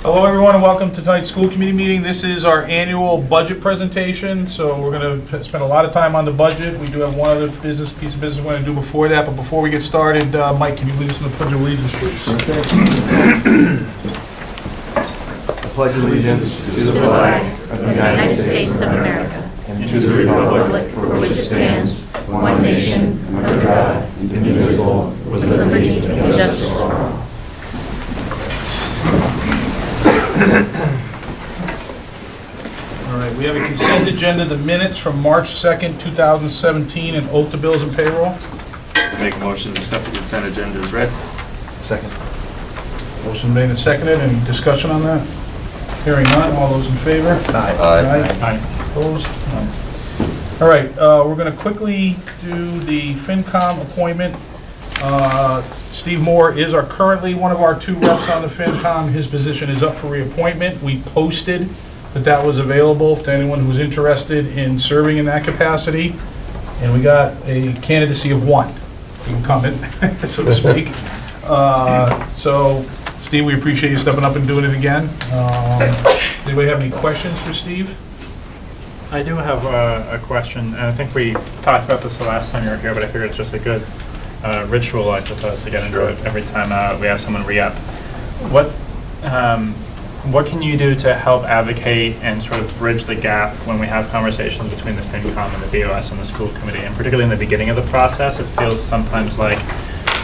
Hello everyone and welcome to tonight's school committee meeting. This is our annual budget presentation, so we're going to spend a lot of time on the budget. We do have one other piece of business we're going to do before that, but before we get started, Mike, can you lead us in the Pledge of Allegiance, please? I pledge allegiance to the flag of the United States of America and to the republic for which it stands, one nation, under God, indivisible, with liberty and justice for all. All right, we have a consent agenda, the minutes from March 2nd, 2017, and oath to bills and payroll. Make a motion to accept the consent agenda as read. Second. Motion made and seconded. Any discussion on that? Hearing none. All those in favor? Aye. Aye. Opposed? None. All right, we're going to quickly do the FinCom appointment. Steve Moore is currently one of our two reps on the FinCom. His position is up for reappointment. We posted that was available to anyone who's interested in serving in that capacity. And we got a candidacy of one incumbent, so to speak. So, Steve, we appreciate you stepping up and doing it again. Anybody have any questions for Steve? I do have a question, and I think we talked about this the last time you were here, but I figured it's just a good ritual, I suppose, to get into it every time we have someone re-up. What can you do to help advocate and sort of bridge the gap when we have conversations between the FinCom and the BOS and the school committee, and particularly in the beginning of the process? It feels sometimes like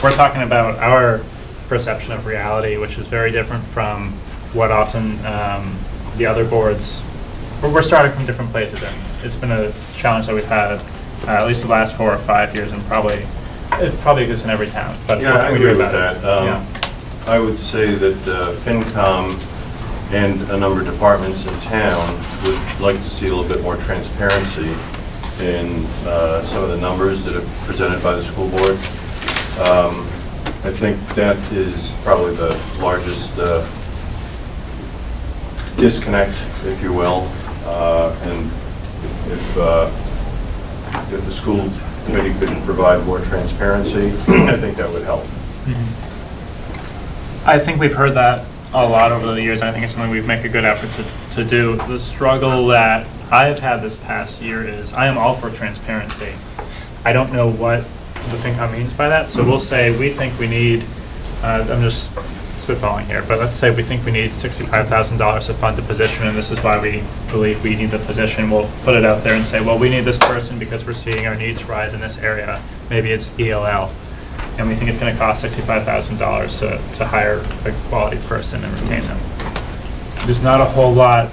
we're talking about our perception of reality, which is very different from what often the other boards, we're starting from different places, and it's been a challenge that we've had at least the last 4 or 5 years, and it probably exists in every town. But Yeah, what I can we agree do with about that. I would say that FinCom and a number of departments in town would like to see a little bit more transparency in some of the numbers that are presented by the school board. I think that is probably the largest disconnect, if you will. And if the school committee could provide more transparency, I think that would help. Mm-hmm. I think we've heard that a lot over the years. I think it's something we make a good effort to do. The struggle that I've had this past year is I am all for transparency. I don't know what the FinCom means by that, so we'll say we think we need, I'm just spitballing here, but let's say we think we need $65,000 to fund the position, and this is why we believe we need the position. We'll put it out there and say, well, we need this person because we're seeing our needs rise in this area. Maybe it's ELL. And we think it's going to cost $65,000 to hire a quality person and retain them. There's not a whole lot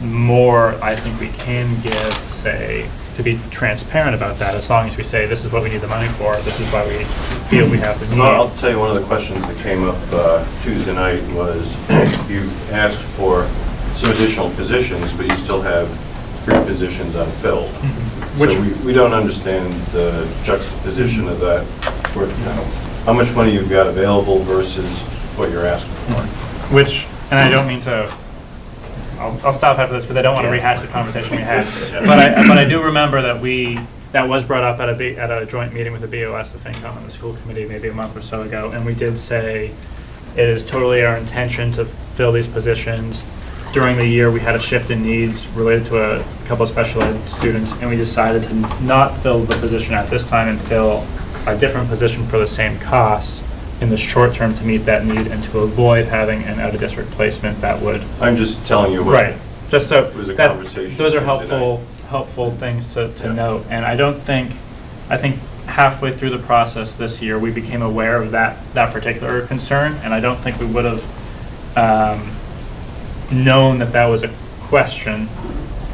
more I think we can give to say, to be transparent about that, as long as we say this is what we need the money for, this is why we feel we have the need. Well, I'll tell you, one of the questions that came up Tuesday night was you asked for some additional positions, but you still have 3 positions unfilled. Mm-hmm. Which so we don't understand the juxtaposition of that. For, how much money you've got available versus what you're asking for. Which, and I don't mean to, I'll stop after this because I don't want to rehash the conversation we had. But I do remember that that was brought up at a joint meeting with the BOS, the FinCom, and the school committee maybe a month or so ago, and we did say it is totally our intention to fill these positions. During the year, we had a shift in needs related to a couple of special ed students, and we decided to not fill the position at this time and fill a different position for the same cost in the short term to meet that need and to avoid having an out-of-district placement that would. I'm just telling you what. Right. Just so was a that conversation those are helpful things to note. And I think halfway through the process this year we became aware of that particular concern, and I don't think we would have known that was a question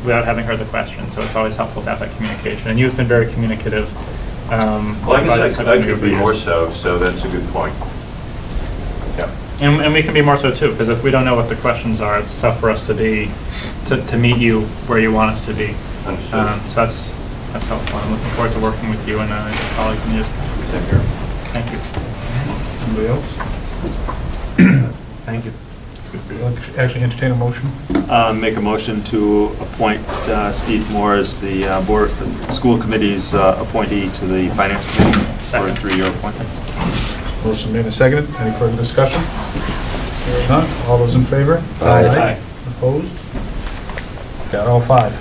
without having heard the question. So it's always helpful to have that communication. And you've been very communicative. Well, I guess I could be more so that's a good point. Yeah. And we can be more so too, because if we don't know what the questions are, it's tough for us to meet you where you want us to be. Understood. So that's helpful. I'm looking forward to working with you and your colleagues in this. Same here. Thank you. Anybody else? Thank you. Actually entertain a motion. Make a motion to appoint Steve Moore as the school committee's appointee to the finance committee for a 3-year appointment. Motion made and seconded. Any further discussion? Hearing none, all those in favor? Aye. Opposed? Got all 5.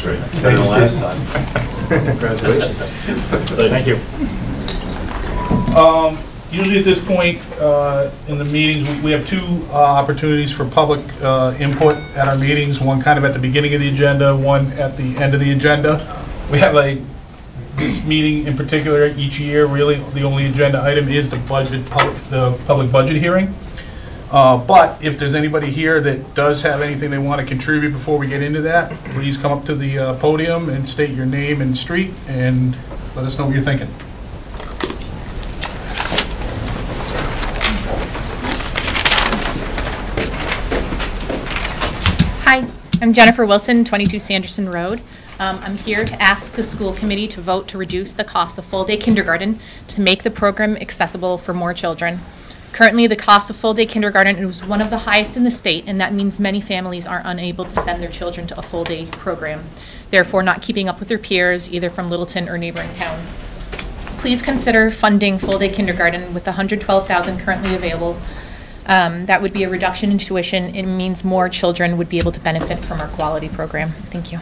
Great. Thank you, Last Steve. time. Congratulations. Thank you. Usually at this point in the meetings, we have 2 opportunities for public input at our meetings, one kind of at the beginning of the agenda, one at the end of the agenda. We have this meeting in particular each year, really the only agenda item is the public budget hearing. But if there's anybody here that does have anything they want to contribute before we get into that, please come up to the podium and state your name and street and let us know what you're thinking. Hi, I'm Jennifer Wilson, 22 Sanderson Road. I'm here to ask the school committee to vote to reduce the cost of full-day kindergarten to make the program accessible for more children. Currently, the cost of full-day kindergarten is one of the highest in the state, and that means many families are unable to send their children to a full-day program, therefore not keeping up with their peers, either from Littleton or neighboring towns. Please consider funding full-day kindergarten with the $112,000 currently available. That would be a reduction in tuition. It means more children would be able to benefit from our quality program. Thank you.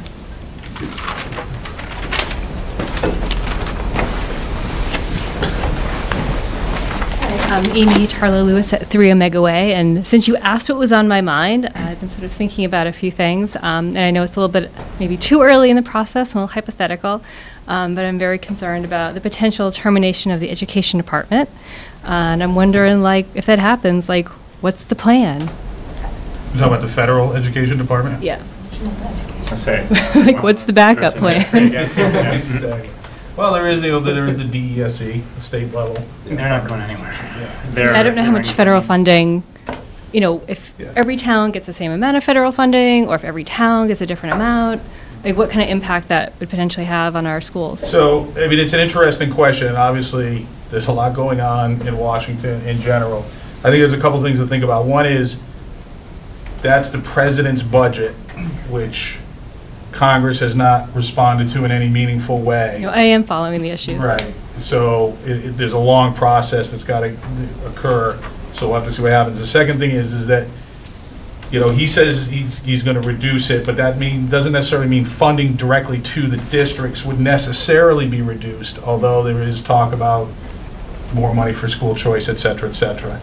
I'm Amy Tarlow-Lewis at 3 Omega Way, and since you asked what was on my mind, I've been sort of thinking about a few things, and I know it's a little bit maybe too early in the process, a little hypothetical, but I'm very concerned about the potential termination of the education department, and I'm wondering, like, if that happens, like, what's the plan? You're talking about the federal education department? Yeah. I say. Like, what's the backup plan? Exactly. Well, there is the DESE, the state level. They're not going anywhere. I don't know how much federal funding, you know, if every town gets the same amount of federal funding, or if every town gets a different amount, like what kind of impact that would potentially have on our schools. So, I mean, it's an interesting question, and obviously, there's a lot going on in Washington in general. I think there's a couple things to think about. One is, that's the president's budget, which Congress has not responded to in any meaningful way. You know, I am following the issues. Right. So there's a long process that's got to occur. So we'll have to see what happens. The second thing is that, you know, he says he's going to reduce it, but that doesn't necessarily mean funding directly to the districts would necessarily be reduced, although there is talk about more money for school choice, et cetera, et cetera.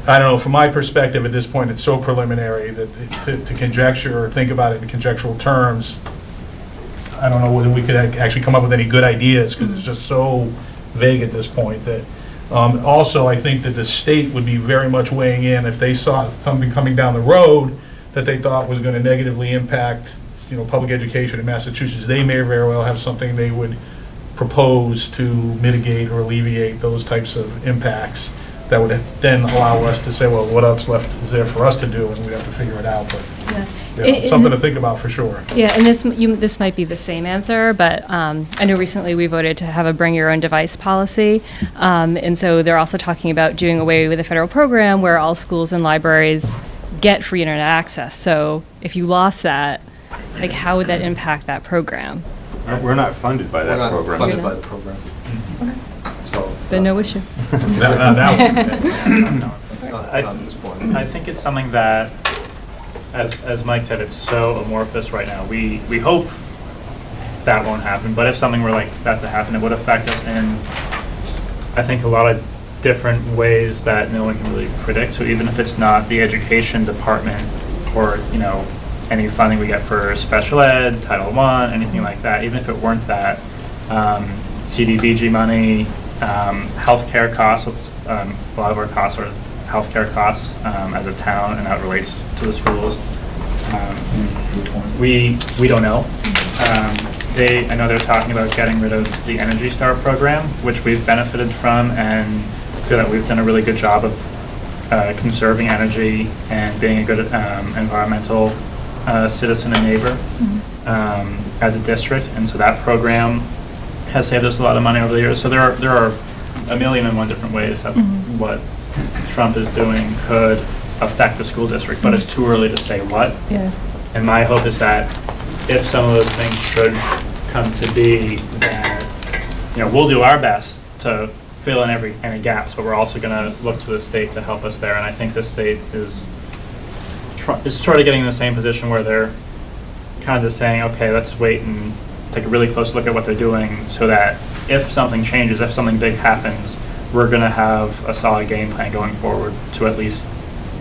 I don't know, from my perspective at this point, it's so preliminary that to conjecture or think about it in conjectural terms, I don't know whether we could actually come up with any good ideas, because it's just so vague at this point. That also, I think that the state would be very much weighing in if they saw something coming down the road that they thought was going to negatively impact, you know, public education in Massachusetts. They may very well have something they would propose to mitigate or alleviate those types of impacts. That would then allow us to say, well, what else left is there for us to do, and we have to figure it out. But yeah, something to think about for sure. Yeah, and this might be the same answer, but I know recently we voted to have a bring your own device policy, and so they're also talking about doing away with a federal program where all schools and libraries get free internet access. So if you lost that, like, how would that impact that program? We're not funded by that program. We're not funded by the program. So, Then no issue. I think it's something that, as Mike said, it's so amorphous right now. We hope that won't happen, but if something were like that to happen, it would affect us in, I think, a lot of different ways that no one can really predict. So even if it's not the education department, or, you know, any funding we get for special ed, Title I, anything like that, even if it weren't that, CDBG money, healthcare costs, a lot of our costs are healthcare costs as a town, and how it relates to the schools. We don't know. I know they're talking about getting rid of the Energy Star program, which we've benefited from, and feel that we've done a really good job of conserving energy and being a good environmental citizen and neighbor as a district. And so that program has saved us a lot of money over the years. So there are a million and one different ways that what Trump is doing could affect the school district, but it's too early to say what. Yeah. And my hope is that if some of those things should come to be, that, you know, we'll do our best to fill in any gaps, but we're also going to look to the state to help us there. And I think the state is sort of getting in the same position where they're kind of just saying, okay, let's wait and take a really close look at what they're doing so that if something changes, if something big happens, we're going to have a solid game plan going forward to at least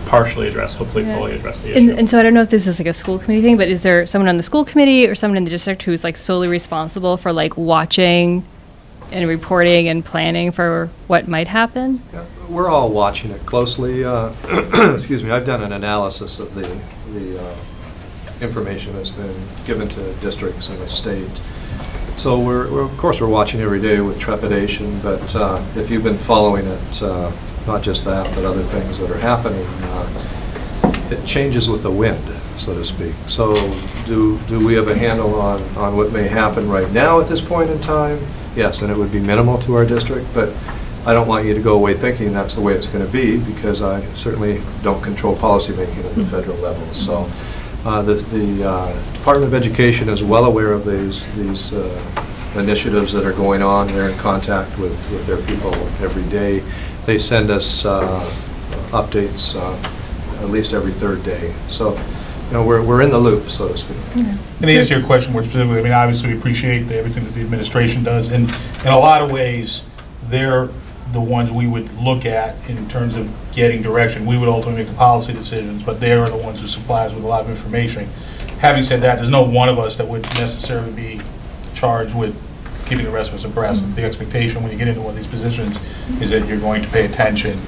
partially address, hopefully fully address the issue. And so I don't know if this is like a school committee thing, but is there someone on the school committee or someone in the district who's like solely responsible for like watching and reporting and planning for what might happen? Yeah, we're all watching it closely. Excuse me, I've done an analysis of the information that's been given to districts and the state. So we're of course we're watching every day with trepidation, but if you've been following it, not just that, but other things that are happening, it changes with the wind, so to speak. So do we have a handle on what may happen right now at this point in time? Yes, and it would be minimal to our district, but I don't want you to go away thinking that's the way it's going to be, because I certainly don't control policymaking at the federal level. So the Department of Education is well aware of these initiatives that are going on. They're in contact with their people every day. They send us updates at least every third day. So, you know, we're in the loop, so to speak. Yeah. And to answer your question more specifically, I mean, obviously we appreciate everything that the administration does, and in a lot of ways, they're the ones we would look at in terms of getting direction. We would ultimately make the policy decisions, but they are the ones who supply us with a lot of information. Having said that, there's no one of us that would necessarily be charged with keeping the rest of us abreast. The expectation when you get into one of these positions is that you're going to pay attention.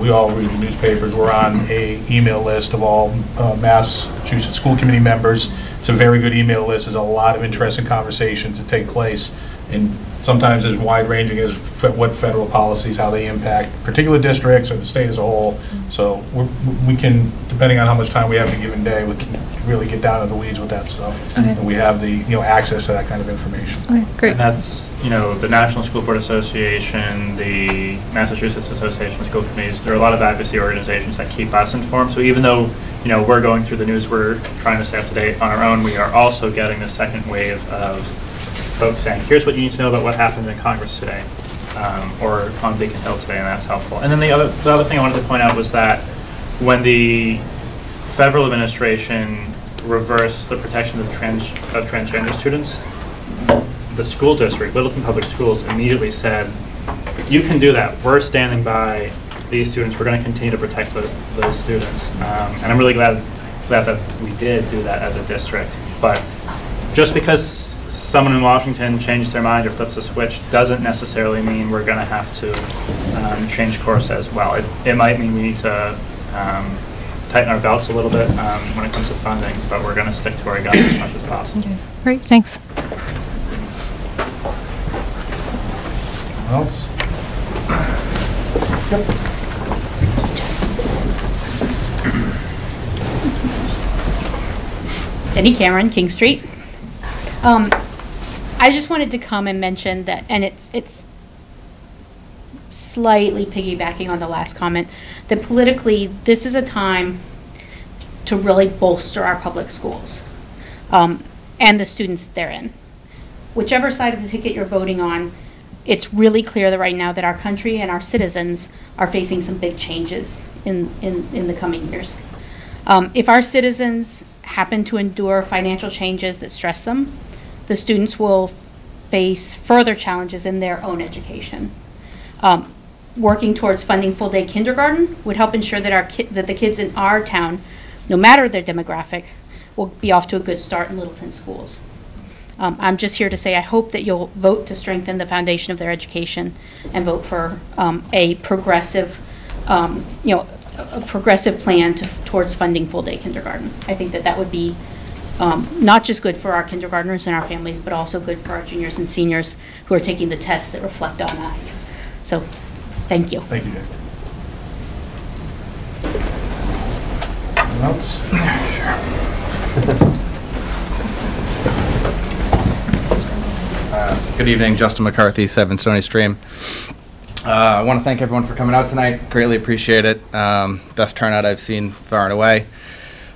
We all read the newspapers. We're on a email list of all Massachusetts school committee members. It's a very good email list. There's a lot of interesting conversations that take place, and sometimes as wide-ranging as what federal policies, how they impact particular districts or the state as a whole. So we can, depending on how much time we have in a given day, we can really get down to the weeds with that stuff. Okay. And we have the access to that kind of information. Okay, great. And that's, the National School Board Association, the Massachusetts Association of School Committees, there are a lot of advocacy organizations that keep us informed. So even though, we're going through the news, we're trying to stay up to date on our own, we are also getting the second wave of folks saying, here's what you need to know about what happened in Congress today, or on Beacon Hill today, and that's helpful. And then the other thing I wanted to point out was that when the federal administration reversed the protection of transgender students, the school district, Littleton Public Schools, immediately said, you can do that. We're standing by these students. We're going to continue to protect those students. And I'm really glad that we did do that as a district. But just because someone in Washington changes their mind or flips a switch doesn't necessarily mean we're going to have to change course as well. It might mean we need to tighten our belts a little bit when it comes to funding, but we're going to stick to our guns as much as possible. Okay. Great, thanks. Anyone else? Jenny Cameron, King Street. I just wanted to come and mention that, and it's slightly piggybacking on the last comment, that politically this is a time to really bolster our public schools and the students therein. Whichever side of the ticket you're voting on, it's really clear that right now that our country and our citizens are facing some big changes in the coming years. If our citizens happen to endure financial changes that stress them, the students will face further challenges in their own education. Working towards funding full-day kindergarten would help ensure that that the kids in our town, no matter their demographic, will be off to a good start in Littleton schools. I'm just here to say I hope that you'll vote to strengthen the foundation of their education and vote for a progressive, a progressive plan towards funding full-day kindergarten. I think that would be not just good for our kindergartners and our families, but also good for our juniors and seniors who are taking the tests that reflect on us. So, thank you. Thank you, Jay. Anyone else? Good evening, Justin McCarthy, 7 Stony Stream. I want to thank everyone for coming out tonight. Greatly appreciate it. Best turnout I've seen far and away.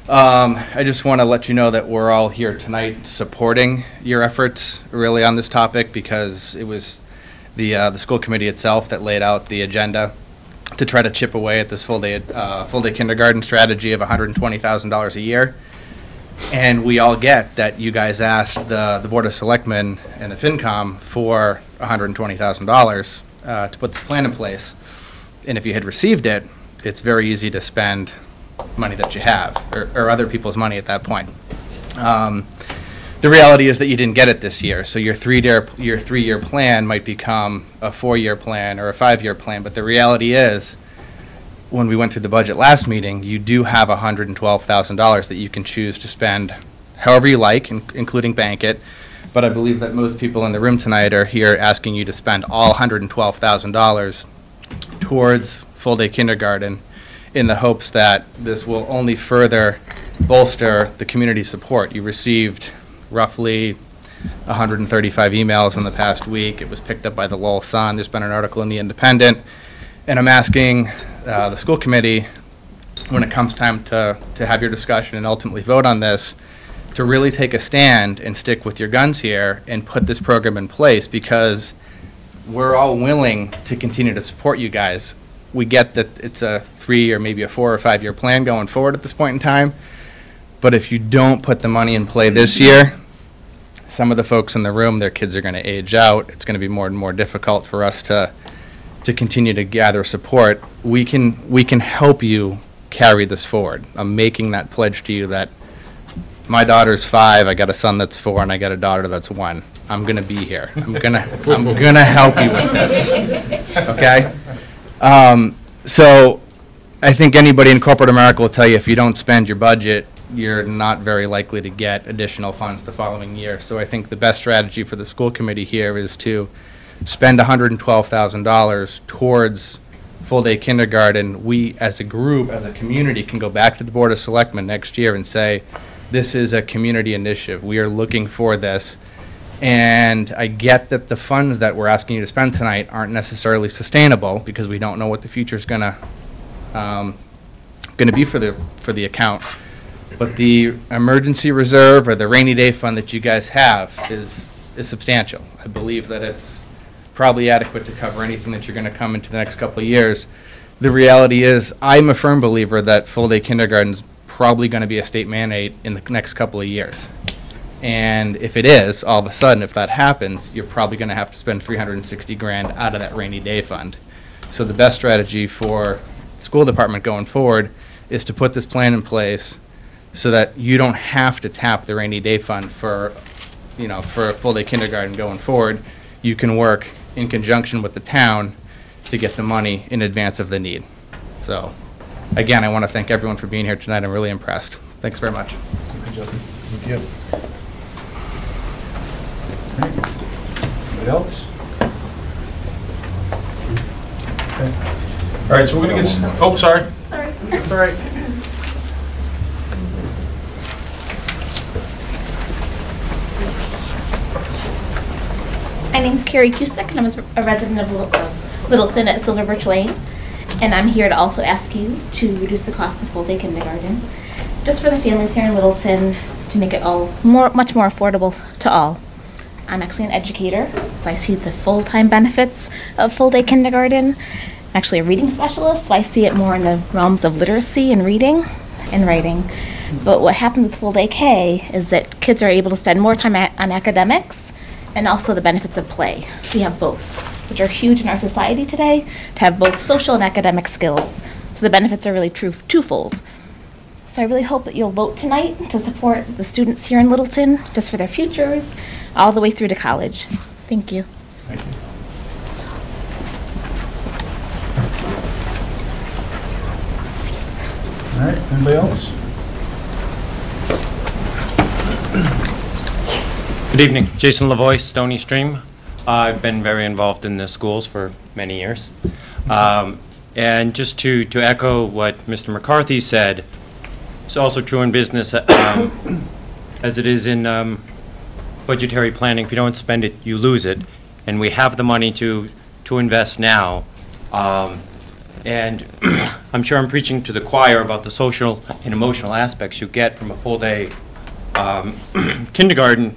I just want to let you know that we're all here tonight supporting your efforts really on this topic, because it was the school committee itself that laid out the agenda to try to chip away at this full day kindergarten strategy of $120,000 a year. And we all get that you guys asked the Board of Selectmen and the FinCom for $120,000 to put this plan in place. And if you had received it, it's very easy to spend money that you have, or other people's money at that point. The reality is that you didn't get it this year, so your three-year plan might become a 4-year plan or a 5-year plan, but the reality is, when we went through the budget last meeting, you do have $112,000 that you can choose to spend however you like, including bank it, but I believe that most people in the room tonight are here asking you to spend all $112,000 towards full-day kindergarten in the hopes that this will only further bolster the community support. You received roughly 135 emails in the past week. It was picked up by the Lowell Sun. There's been an article in the Independent. And I'm asking the school committee, when it comes time to have your discussion and ultimately vote on this, to really take a stand and stick with your guns here and put this program in place, because we're all willing to continue to support you guys. We get that it's a 3 or maybe a 4 or 5 year plan going forward at this point in time, but if you don't put the money in play this year, some of the folks in the room, their kids are going to age out. It's going to be more and more difficult for us to continue to gather support. We can help you carry this forward. I'm making that pledge to you that my daughter's 5, I got a son that's 4, and I got a daughter that's 1. I'm gonna be here. I'm gonna help you with this. Okay? So I think anybody in corporate America will tell you if you don't spend your budget, you're not very likely to get additional funds the following year. So I think the best strategy for the school committee here is to spend $112,000 towards full-day kindergarten. We, as a group, as a community, can go back to the Board of Selectmen next year and say, this is a community initiative. We are looking for this. And I get that the funds that we're asking you to spend tonight aren't necessarily sustainable, because we don't know what the future is gonna be for the account. But the emergency reserve or the rainy day fund that you guys have is substantial. I believe that it's probably adequate to cover anything that you're going to come into the next couple of years. The reality is, I'm a firm believer that full-day kindergarten is probably going to be a state mandate in the next couple of years. And if it is, all of a sudden, if that happens, you're probably going to have to spend $360,000 out of that rainy day fund. So the best strategy for the school department going forward is to put this plan in place so that you don't have to tap the rainy day fund for a full-day kindergarten going forward. You can work in conjunction with the town to get the money in advance of the need. So, again, I want to thank everyone for being here tonight. I'm really impressed. Thanks very much. Thank you. Anybody else? Okay. All right, so we're going to get... Oh, sorry. Sorry. That's all right. My name's Carrie Cusick, and I'm a resident of Littleton at Silver Birch Lane. And I'm here to also ask you to reduce the cost of full-day kindergarten, just for the families here in Littleton, to make it all much more affordable to all. I'm actually an educator, so I see the full-time benefits of full-day kindergarten. I'm actually a reading specialist, so I see it more in the realms of literacy and reading and writing. But what happens with full-day K is that kids are able to spend more time on academics and also the benefits of play. So you have both, which are huge in our society today, to have both social and academic skills. So the benefits are really twofold. So I really hope that you'll vote tonight to support the students here in Littleton, just for their futures, all the way through to college. Thank you. Thank you. All right, anybody else? Good evening, Jason Lavoie, Stony Stream. I've been very involved in the schools for many years. And just to echo what Mr. McCarthy said, it's also true in business as it is in budgetary planning. If you don't spend it, you lose it. And we have the money to invest now. And I'm sure I'm preaching to the choir about the social and emotional aspects you get from a full-day kindergarten.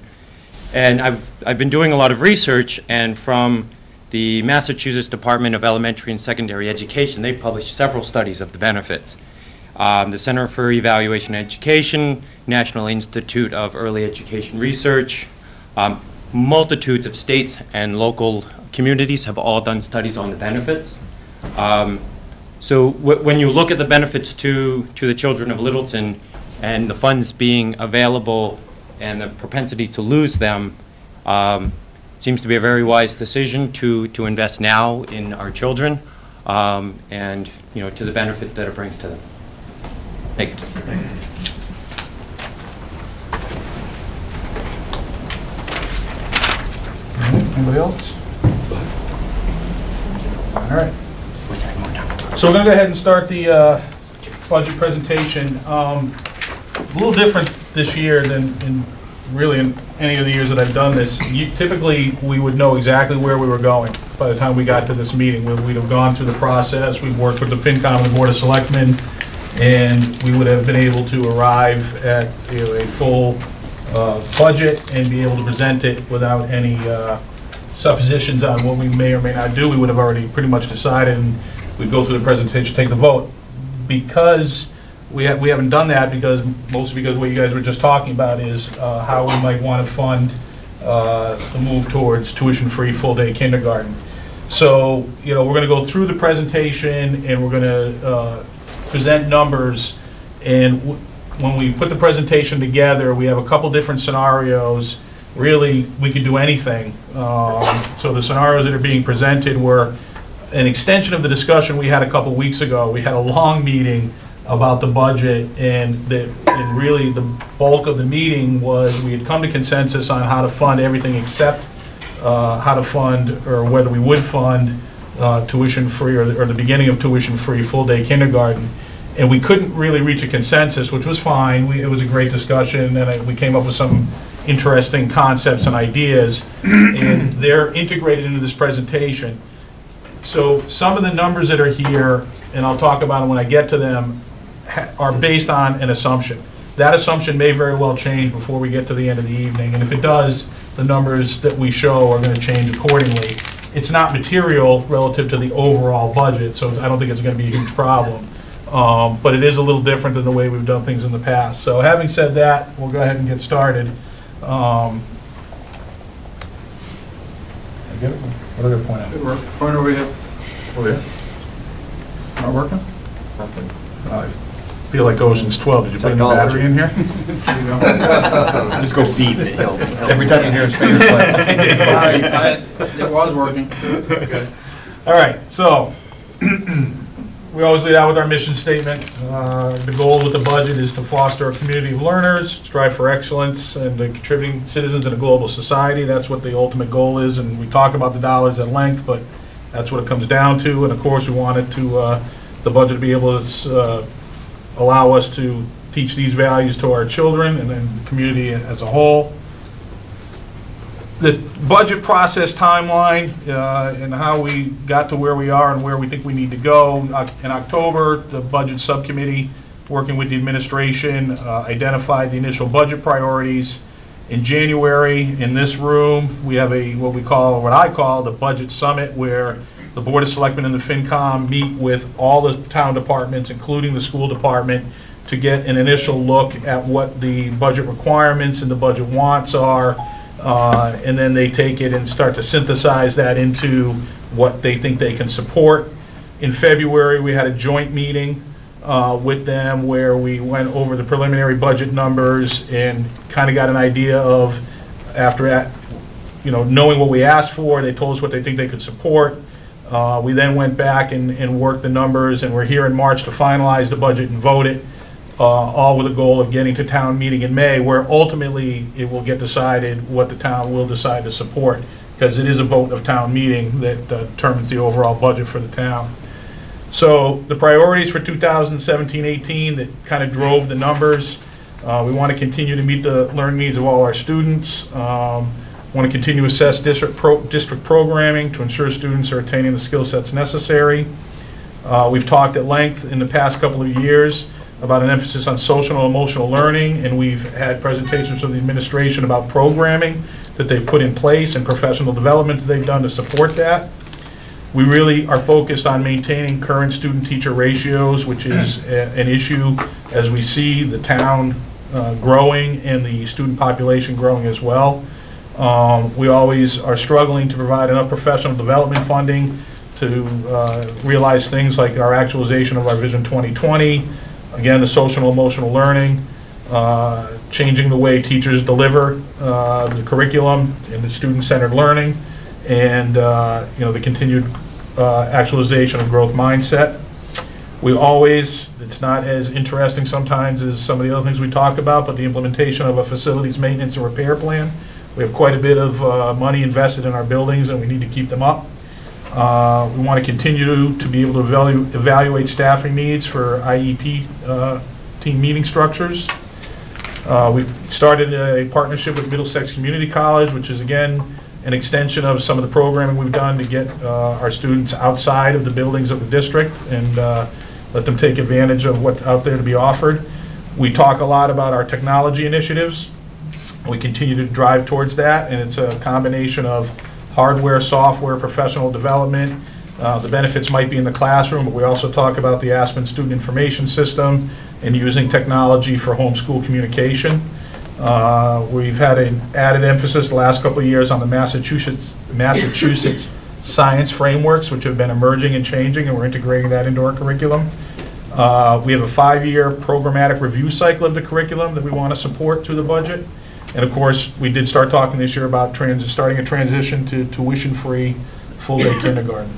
And I've been doing a lot of research, and from the Massachusetts Department of Elementary and Secondary Education, they published several studies of the benefits. The Center for Evaluation and Education, National Institute of Early Education Research, multitudes of states and local communities have all done studies on the benefits. So when you look at the benefits to the children of Littleton and the funds being available and the propensity to lose them, seems to be a very wise decision to invest now in our children, and to the benefit that it brings to them. Thank you. Anybody else? All right. So we're going to go ahead and start the budget presentation. A little different this year than in any of the years that I've done this. Typically, we would know exactly where we were going by the time we got to this meeting. We'd have gone through the process. We've worked with the FinCom and the Board of Selectmen, and we would have been able to arrive at a full budget and be able to present it without any suppositions on what we may or may not do. We would have already pretty much decided, and we'd go through the presentation, take the vote. Because we haven't done that, mostly because what you guys were just talking about is how we might want to fund the move towards tuition-free full-day kindergarten. So, we're going to go through the presentation, and we're going to present numbers, and when we put the presentation together, we have a couple different scenarios. Really, we could do anything. So the scenarios that are being presented were an extension of the discussion we had a couple weeks ago. We had a long meeting about the budget, and really the bulk of the meeting was we had come to consensus on how to fund everything except how to fund, or whether we would fund tuition-free or the beginning of tuition-free full-day kindergarten. And we couldn't really reach a consensus, which was fine. It was a great discussion, and we came up with some interesting concepts and ideas, and they're integrated into this presentation. So some of the numbers that are here, and I'll talk about them when I get to them, are based on an assumption. That assumption may very well change before we get to the end of the evening, and if it does, the numbers that we show are going to change accordingly. It's not material relative to the overall budget, so I don't think it's going to be a huge problem. But it is a little different than the way we've done things in the past. So having said that, we'll go ahead and get started. I get it? What do I point at? Point over here. Over here? Not working? Nothing. I feel like Ocean's 12. Did you put a new battery in here? Just go beep and it'll. Every time you hear his favorite play. It was working. Okay. All right, so we always lead out with our mission statement. The goal with the budget is to foster a community of learners, strive for excellence, and contributing citizens in a global society. That's what the ultimate goal is, and we talk about the dollars at length, but that's what it comes down to. And of course, we wanted to the budget to be able to allow us to teach these values to our children and then the community as a whole. The budget process timeline and how we got to where we are and where we think we need to go. In October, the budget subcommittee, working with the administration, identified the initial budget priorities. In January, in this room, we have what I call the budget summit, where the Board of Selectmen and the FinCom meet with all the town departments, including the school department, to get an initial look at what the budget requirements and the budget wants are. And then they take it and start to synthesize that into what they think they can support. In February, we had a joint meeting with them where we went over the preliminary budget numbers and kind of got an idea of, after knowing what we asked for, they told us what they think they could support. We then went back and worked the numbers, and we're here in March to finalize the budget and vote it. All with the goal of getting to town meeting in May, where ultimately it will get decided what the town will decide to support, because it is a vote of town meeting that determines the overall budget for the town. So the priorities for 2017-18 that kind of drove the numbers: we want to continue to meet the learning needs of all our students. Want to continue to assess district programming to ensure students are attaining the skill sets necessary. We've talked at length in the past couple of years about an emphasis on social and emotional learning, and we've had presentations from the administration about programming that they've put in place and professional development that they've done to support that. We really are focused on maintaining current student-teacher ratios, which is an issue as we see the town growing and the student population growing as well. We always are struggling to provide enough professional development funding to realize things like our actualization of our Vision 2020, again, the social and emotional learning, changing the way teachers deliver the curriculum and the student-centered learning, and the continued actualization of growth mindset. We always, it's not as interesting sometimes as some of the other things we talk about, but the implementation of a facilities maintenance and repair plan. We have quite a bit of money invested in our buildings, and we need to keep them up. We want to continue to be able to evaluate staffing needs for IEP team meeting structures. We've started a partnership with Middlesex Community College, which is, again, an extension of some of the programming we've done to get our students outside of the buildings of the district and let them take advantage of what's out there to be offered. We talk a lot about our technology initiatives. We continue to drive towards that, and it's a combination of hardware, software, professional development. The benefits might be in the classroom, but we also talk about the Aspen Student Information System and using technology for homeschool communication. We've had an added emphasis the last couple of years on the Massachusetts science frameworks, which have been emerging and changing, and we're integrating that into our curriculum. We have a 5-year programmatic review cycle of the curriculum that we want to support through the budget. And of course, we did start talking this year about starting a transition to tuition-free full-day kindergarten.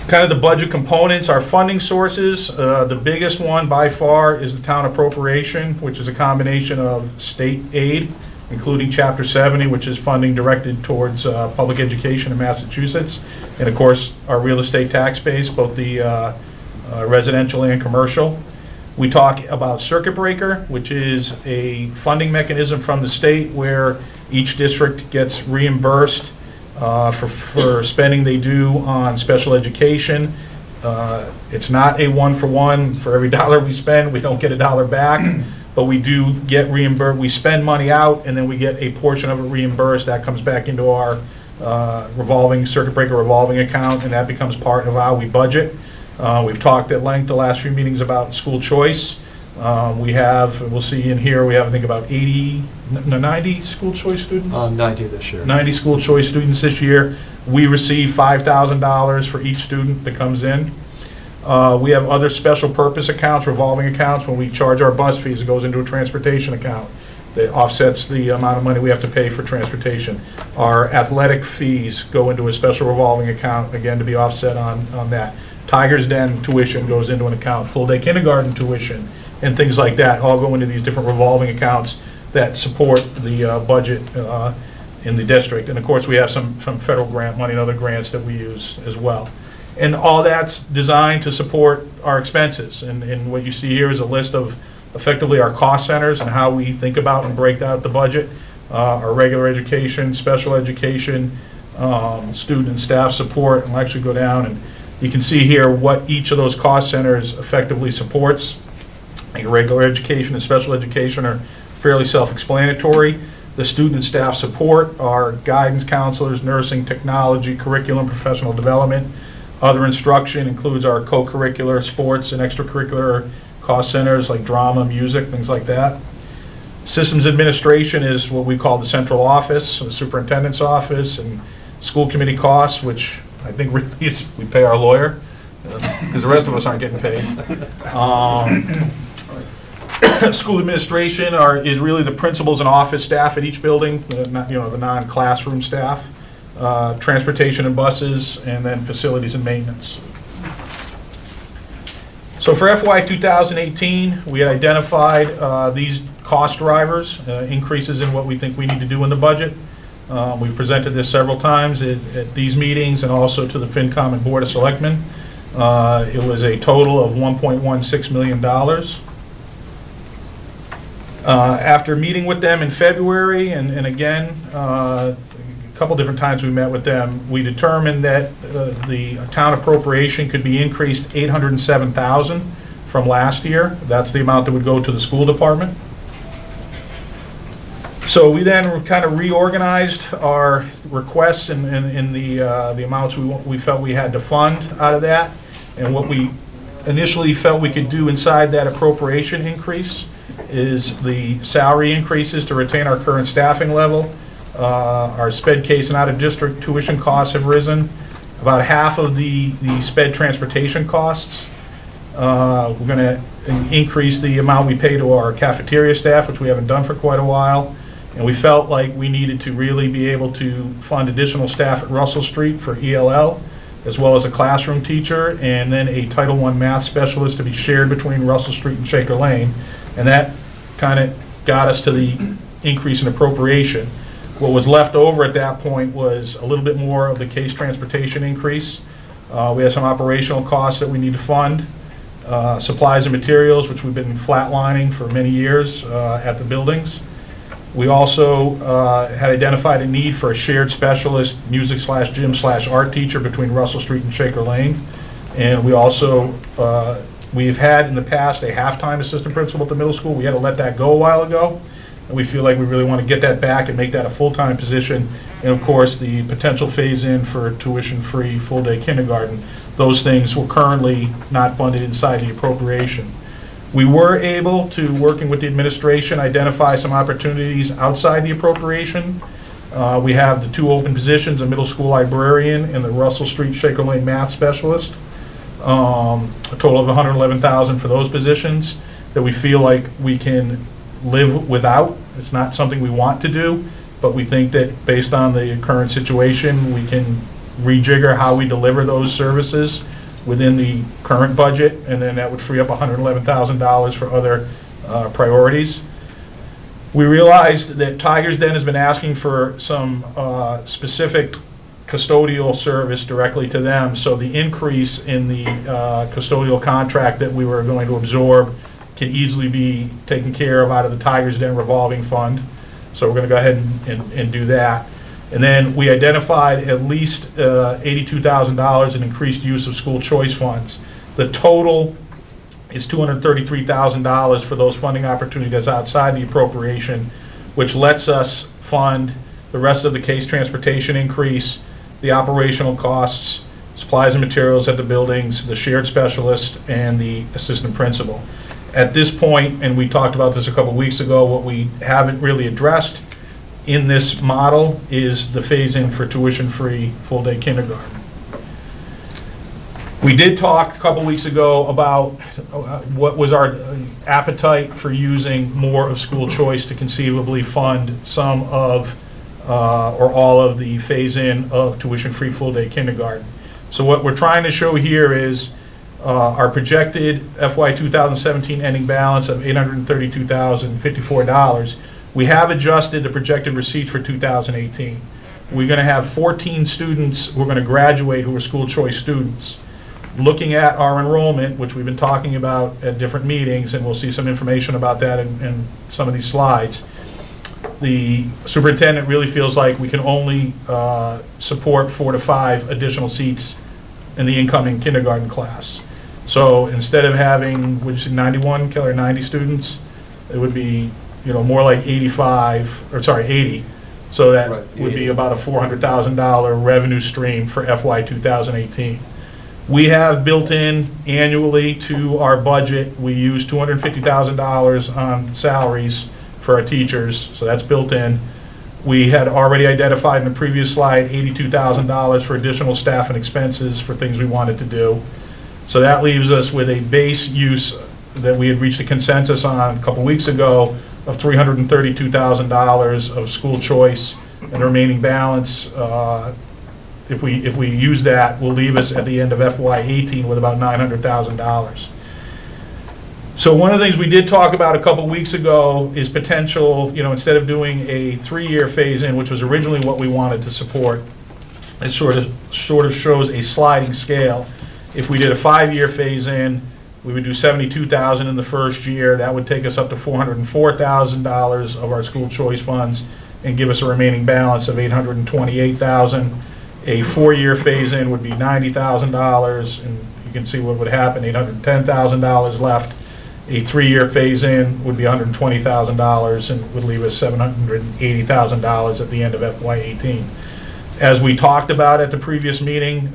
Kind of the budget components, our funding sources, the biggest one by far is the town appropriation, which is a combination of state aid, including Chapter 70, which is funding directed towards public education in Massachusetts, and of course, our real estate tax base, both the residential and commercial. We talk about circuit breaker, which is a funding mechanism from the state where each district gets reimbursed for spending they do on special education. It's not a one-for-one. For every dollar we spend, we don't get a dollar back, but we do get reimbursed. We spend money out, and then we get a portion of it reimbursed. That comes back into our circuit breaker revolving account, and that becomes part of how we budget. We've talked at length the last few meetings about school choice. We'll see in here, we have, I think, about 90 school choice students? 90 this year. 90 school choice students this year. We receive $5,000 for each student that comes in. We have other special purpose accounts, revolving accounts. When we charge our bus fees, it goes into a transportation account that offsets the amount of money we have to pay for transportation. Our athletic fees go into a special revolving account, again, to be offset on that. Tiger's Den tuition goes into an account, full-day kindergarten tuition, and things like that all go into these different revolving accounts that support the budget in the district. And of course, we have some federal grant money and other grants that we use as well. And all that's designed to support our expenses. And what you see here is a list of effectively our cost centers and how we think about and break out the budget. Our regular education, special education, student and staff support, and we'll actually go down and you can see here what each of those cost centers effectively supports. Like regular education and special education are fairly self-explanatory. The student and staff support are guidance counselors, nursing, technology, curriculum, professional development. Other instruction includes our co-curricular, sports, and extracurricular cost centers like drama, music, things like that. Systems administration is what we call the central office, the superintendent's office, and school committee costs, which I think really is we pay our lawyer, because the rest of us aren't getting paid. School administration is really the principals and office staff at each building, the non-classroom staff, transportation and buses, and then facilities and maintenance. So for FY 2018, we had identified these cost drivers, increases in what we think we need to do in the budget. We've presented this several times at these meetings and also to the FinCom and Board of Selectmen. It was a total of $1.16 million. After meeting with them in February, and again, a couple different times we met with them, we determined that the town appropriation could be increased $807,000 from last year. That's the amount that would go to the school department. So we then kind of reorganized our requests and the amounts we felt we had to fund out of that, and what we initially felt we could do inside that appropriation increase is the salary increases to retain our current staffing level. Our sped case and out-of-district tuition costs have risen. About half of the sped transportation costs. We're going to increase the amount we pay to our cafeteria staff, which we haven't done for quite a while. And we felt like we needed to really be able to fund additional staff at Russell Street for ELL, as well as a classroom teacher, and then a Title I math specialist to be shared between Russell Street and Shaker Lane. And that kind of got us to the increase in appropriation. What was left over at that point was a little bit more of the case transportation increase. We have some operational costs that we need to fund. Supplies and materials, which we've been flatlining for many years at the buildings. We also had identified a need for a shared specialist music/gym/art teacher between Russell Street and Shaker Lane. And we also, we've had in the past a half-time assistant principal at the middle school. We had to let that go a while ago. And we feel like we really want to get that back and make that a full-time position. And of course, the potential phase-in for tuition-free full-day kindergarten. Those things were currently not funded inside the appropriation. We were able to, working with the administration, identify some opportunities outside the appropriation. We have the 2 open positions, a middle school librarian and the Russell Street Shaker Lane math specialist. A total of $111,000 for those positions that we feel like we can live without. It's not something we want to do, but we think that based on the current situation, we can rejigger how we deliver those services within the current budget, and then that would free up $111,000 for other priorities. We realized that Tiger's Den has been asking for some specific custodial service directly to them, so the increase in the custodial contract that we were going to absorb can easily be taken care of out of the Tiger's Den revolving fund. So we're going to go ahead and do that. And then we identified at least $82,000 in increased use of school choice funds. The total is $233,000 for those funding opportunities outside the appropriation, which lets us fund the rest of the case transportation increase, the operational costs, supplies and materials at the buildings, the shared specialist, and the assistant principal. At this point, and we talked about this a couple weeks ago, what we haven't really addressed in this model is the phase-in for tuition-free full-day kindergarten. We did talk a couple weeks ago about what was our appetite for using more of school choice to conceivably fund some of or all of the phase-in of tuition-free full-day kindergarten. So what we're trying to show here is our projected FY 2017 ending balance of $832,054. We have adjusted the projected receipts for 2018. We're going to have 14 students who are going to graduate who are school choice students. Looking at our enrollment, which we've been talking about at different meetings, and we'll see some information about that in some of these slides, the superintendent really feels like we can only support 4 to 5 additional seats in the incoming kindergarten class. So instead of having, would you say 91, Keller, 90 students, it would be, you know, more like 85, or sorry, 80. So that would be about a $400,000 revenue stream for FY 2018. We have built in annually to our budget, we use $250,000 on salaries for our teachers, so that's built in. We had already identified in the previous slide $82,000 for additional staff and expenses for things we wanted to do. So that leaves us with a base use that we had reached a consensus on a couple weeks ago of $332,000 of school choice, and the remaining balance, if we use that, will leave us at the end of FY18 with about $900,000. So one of the things we did talk about a couple weeks ago is potential, you know, instead of doing a 3-year phase-in, which was originally what we wanted to support, it sort of shows a sliding scale. If we did a 5-year phase-in, we would do $72,000 in the first year. That would take us up to $404,000 of our school choice funds and give us a remaining balance of $828,000. A 4-year phase-in would be $90,000, and you can see what would happen, $810,000 left. A 3-year phase-in would be $120,000 and would leave us $780,000 at the end of FY18. As we talked about at the previous meeting,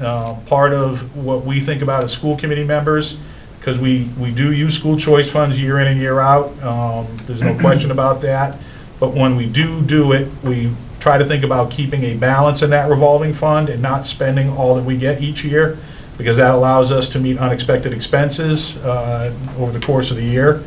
part of what we think about as school committee members, because we do use school choice funds year in and year out, there's no question about that, but when we do it, we try to think about keeping a balance in that revolving fund and not spending all that we get each year, because that allows us to meet unexpected expenses over the course of the year.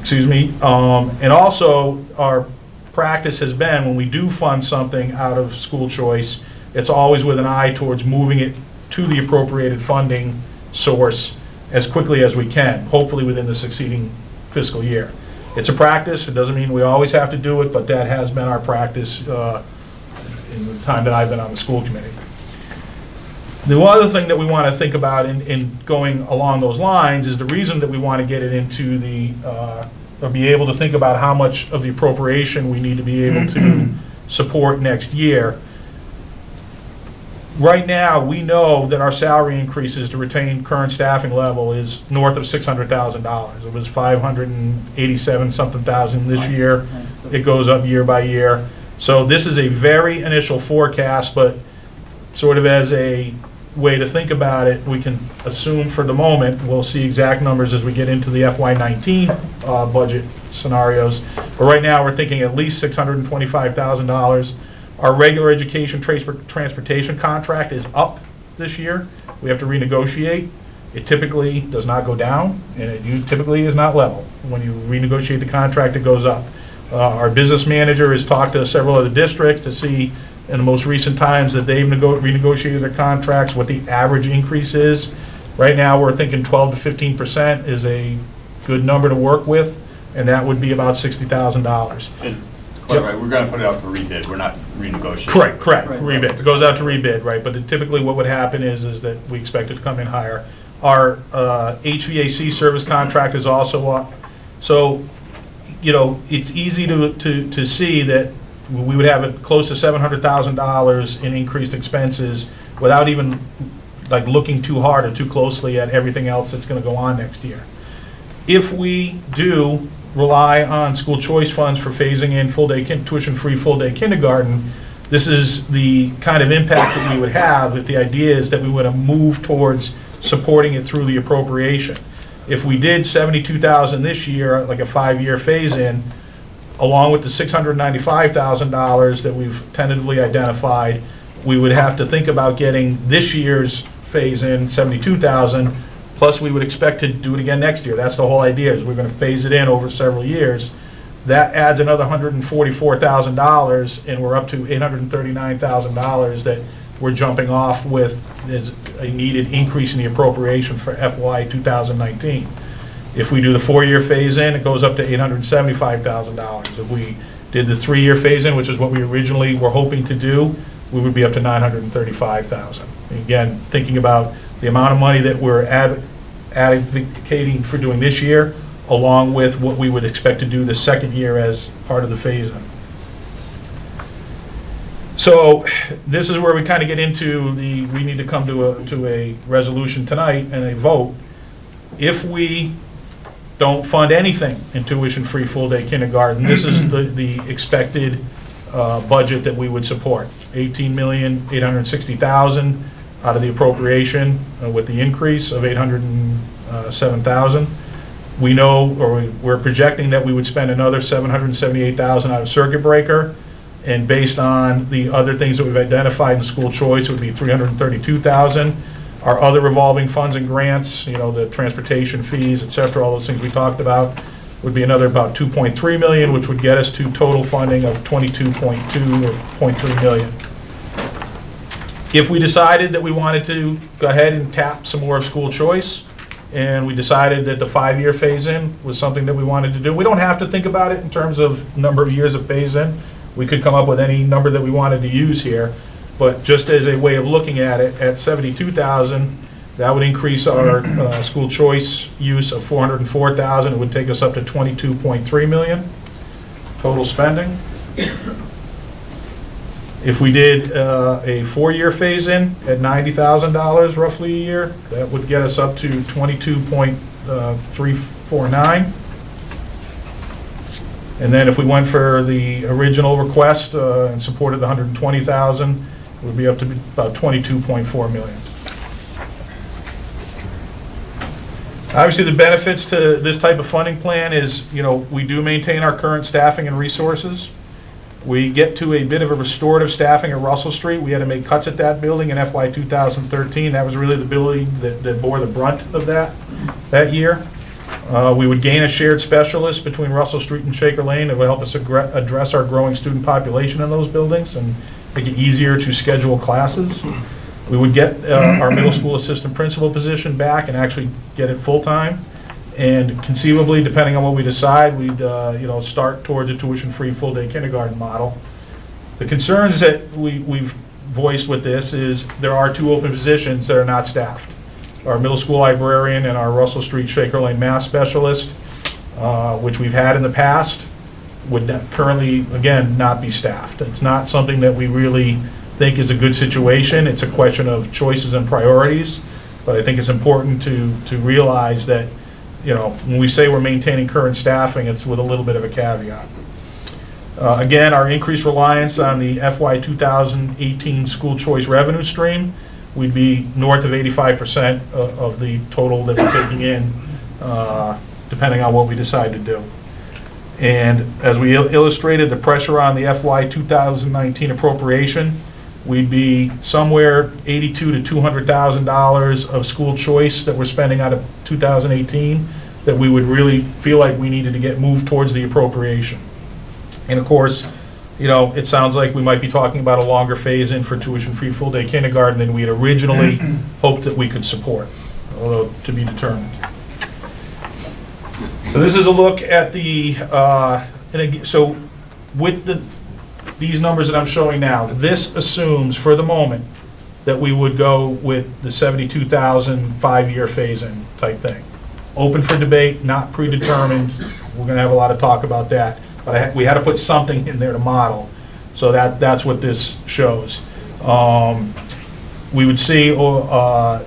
Excuse me. And also, our practice has been, when we do fund something out of school choice, it's always with an eye towards moving it to the appropriated funding source as quickly as we can, hopefully within the succeeding fiscal year. It's a practice. It doesn't mean we always have to do it, but that has been our practice in the time that I've been on the school committee. The other thing that we want to think about in going along those lines is the reason that we want to get it into the, or be able to think about how much of the appropriation we need to be able to support next year. Right now, we know that our salary increases to retain current staffing level is north of $600,000. It was 587 something thousand this year. It goes up year by year. So this is a very initial forecast, but sort of as a way to think about it, we can assume for the moment, we'll see exact numbers as we get into the FY19 budget scenarios. But right now, we're thinking at least $625,000. Our regular education transportation contract is up this year. We have to renegotiate. It typically does not go down, and it typically is not level. When you renegotiate the contract, it goes up. Our business manager has talked to several other districts to see in the most recent times that they've renegotiated their contracts, what the average increase is. Right now, we're thinking 12 to 15% is a good number to work with, and that would be about $60,000. Quite right. We're going to put it out for rebid. We're not renegotiating. Correct. Rebid. It goes out to rebid, right? But typically what would happen is that we expect it to come in higher. Our HVAC service contract is also up. So, you know, it's easy to see that we would have it close to $700,000 in increased expenses without even like looking too hard or too closely at everything else that's going to go on next year. If we do rely on school choice funds for phasing in full-day tuition-free full-day kindergarten, this is the kind of impact that we would have if the idea is that we would move towards supporting it through the appropriation. If we did $72,000 this year, like a 5-year phase-in, along with the $695,000 that we've tentatively identified, we would have to think about getting this year's phase-in, $72,000, plus we would expect to do it again next year. That's the whole idea, is we're going to phase it in over several years. That adds another $144,000, and we're up to $839,000 that we're jumping off with as a needed increase in the appropriation for FY 2019. If we do the 4-year phase-in, it goes up to $875,000. If we did the 3-year phase-in, which is what we originally were hoping to do, we would be up to $935,000. Again, thinking about the amount of money that we're advocating for doing this year, along with what we would expect to do the second year as part of the phase-in. So this is where we kind of get into we need to come to a resolution tonight and a vote. If we don't fund anything in tuition-free full-day kindergarten, this is the expected budget that we would support. $18,860,000 out of the appropriation with the increase of $807,000. We know, or we're projecting that we would spend another $778,000 out of circuit breaker, and based on the other things that we've identified in school choice, it would be $332,000. Our other revolving funds and grants, you know, the transportation fees, et cetera, all those things we talked about, would be another about $2.3 million, which would get us to total funding of $22.2 or $0.3 million. If we decided that we wanted to go ahead and tap some more of school choice, and we decided that the 5-year phase-in was something that we wanted to do, we don't have to think about it in terms of number of years of phase-in. We could come up with any number that we wanted to use here, but just as a way of looking at it, at $72,000, that would increase our school choice use of $404,000. It would take us up to $22.3 million total spending. If we did a 4-year phase-in at $90,000 roughly a year, that would get us up to $22.35 1.49. And then if we went for the original request and supported the 120,000, it would be up to about 22.4 million. Obviously, the benefits to this type of funding plan is, you know, we do maintain our current staffing and resources. We get to a bit of a restorative staffing at Russell Street. We had to make cuts at that building in FY 2013. That was really the building that bore the brunt of that year. We would gain a shared specialist between Russell Street and Shaker Lane that would help us address our growing student population in those buildings and make it easier to schedule classes. We would get our middle school assistant principal position back and actually get it full-time. And conceivably, depending on what we decide, we'd start towards a tuition-free full-day kindergarten model. The concerns that we've voiced with this is there are 2 open positions that are not staffed. Our middle school librarian and our Russell Street Shaker Lane math specialist, which we've had in the past, would currently, again, not be staffed. It's not something that we really think is a good situation. It's a question of choices and priorities. But I think it's important to realize that, you know, when we say we're maintaining current staffing, it's with a little bit of a caveat. Again, our increased reliance on the FY 2018 school choice revenue stream, we'd be north of 85% of the total that we're taking in, depending on what we decide to do. And as we illustrated, the pressure on the FY 2019 appropriation, we'd be somewhere $82,000 to $200,000 of school choice that we're spending out of 2018 that we would really feel like we needed to get moved towards the appropriation. And of course, you know, it sounds like we might be talking about a longer phase-in for tuition-free full-day kindergarten than we had originally hoped that we could support, although to be determined. So this is a look at the, so with these numbers that I'm showing now, this assumes for the moment that we would go with the 72,000 5-year phase-in type thing. Open for debate, not predetermined. We're going to have a lot of talk about that. But we had to put something in there to model. So that's what this shows. We would see an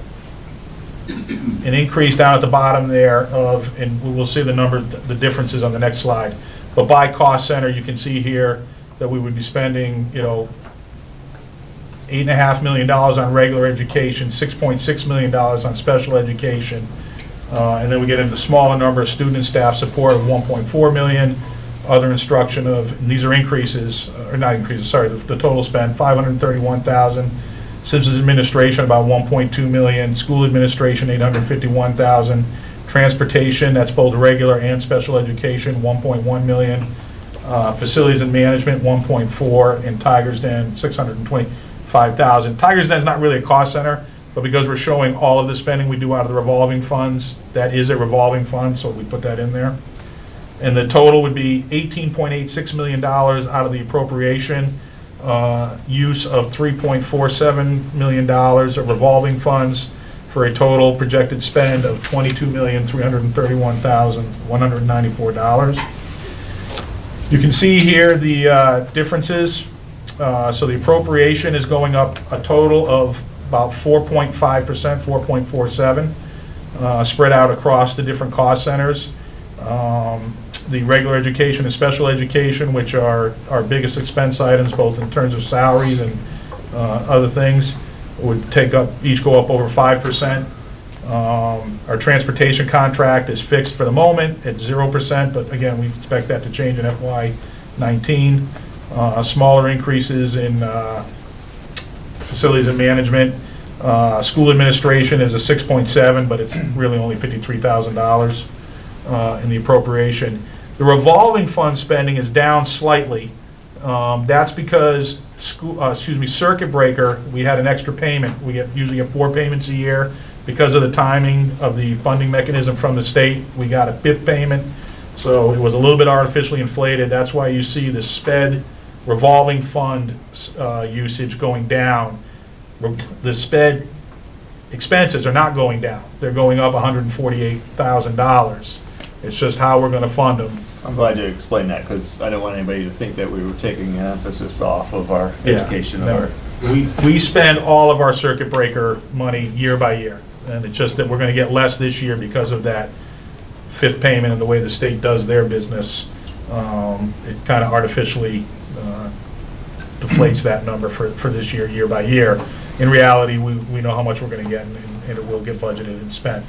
increase down at the bottom there of, and we'll see the differences on the next slide. But by cost center, you can see here that we would be spending, you know, $8.5 million on regular education, $6.6 million on special education, and then we get into the smaller number of student and staff support of $1.4 million, other instruction of, and these are increases, or not increases, sorry, the total spend, $531,000, Citizens Administration about $1.2 million, school administration $851,000, transportation, that's both regular and special education, $1.1 million, facilities and management, 1.4, and Tigers Den, 625,000. Tigers Den is not really a cost center, but because we're showing all of the spending we do out of the revolving funds, that is a revolving fund, so we put that in there. And the total would be $18.86 million out of the appropriation, use of $3.47 million of revolving funds, for a total projected spend of $22,331,194. You can see here the differences. So the appropriation is going up a total of about 4.5%, 4.47, spread out across the different cost centers. The regular education and special education, which are our biggest expense items, both in terms of salaries and other things, would each go up over 5%. Our transportation contract is fixed for the moment at 0%, but again, we expect that to change in FY19. Smaller increases in facilities and management. School administration is a 6.7, but it's really only $53,000 in the appropriation. The revolving fund spending is down slightly. That's because circuit breaker, we had an extra payment. We usually get 4 payments a year. Because of the timing of the funding mechanism from the state, we got a 5th payment. So it was a little bit artificially inflated. That's why you see the SPED revolving fund usage going down. The SPED expenses are not going down. They're going up $148,000. It's just how we're going to fund them. I'm glad you explained that, because I don't want anybody to think that we were taking an emphasis off of our education. No. We spend all of our circuit breaker money year by year, and it's just that we're going to get less this year because of that fifth payment and the way the state does their business, it kind of artificially deflates that number for this year, year by year. In reality, we know how much we're going to get, and it will get budgeted and spent.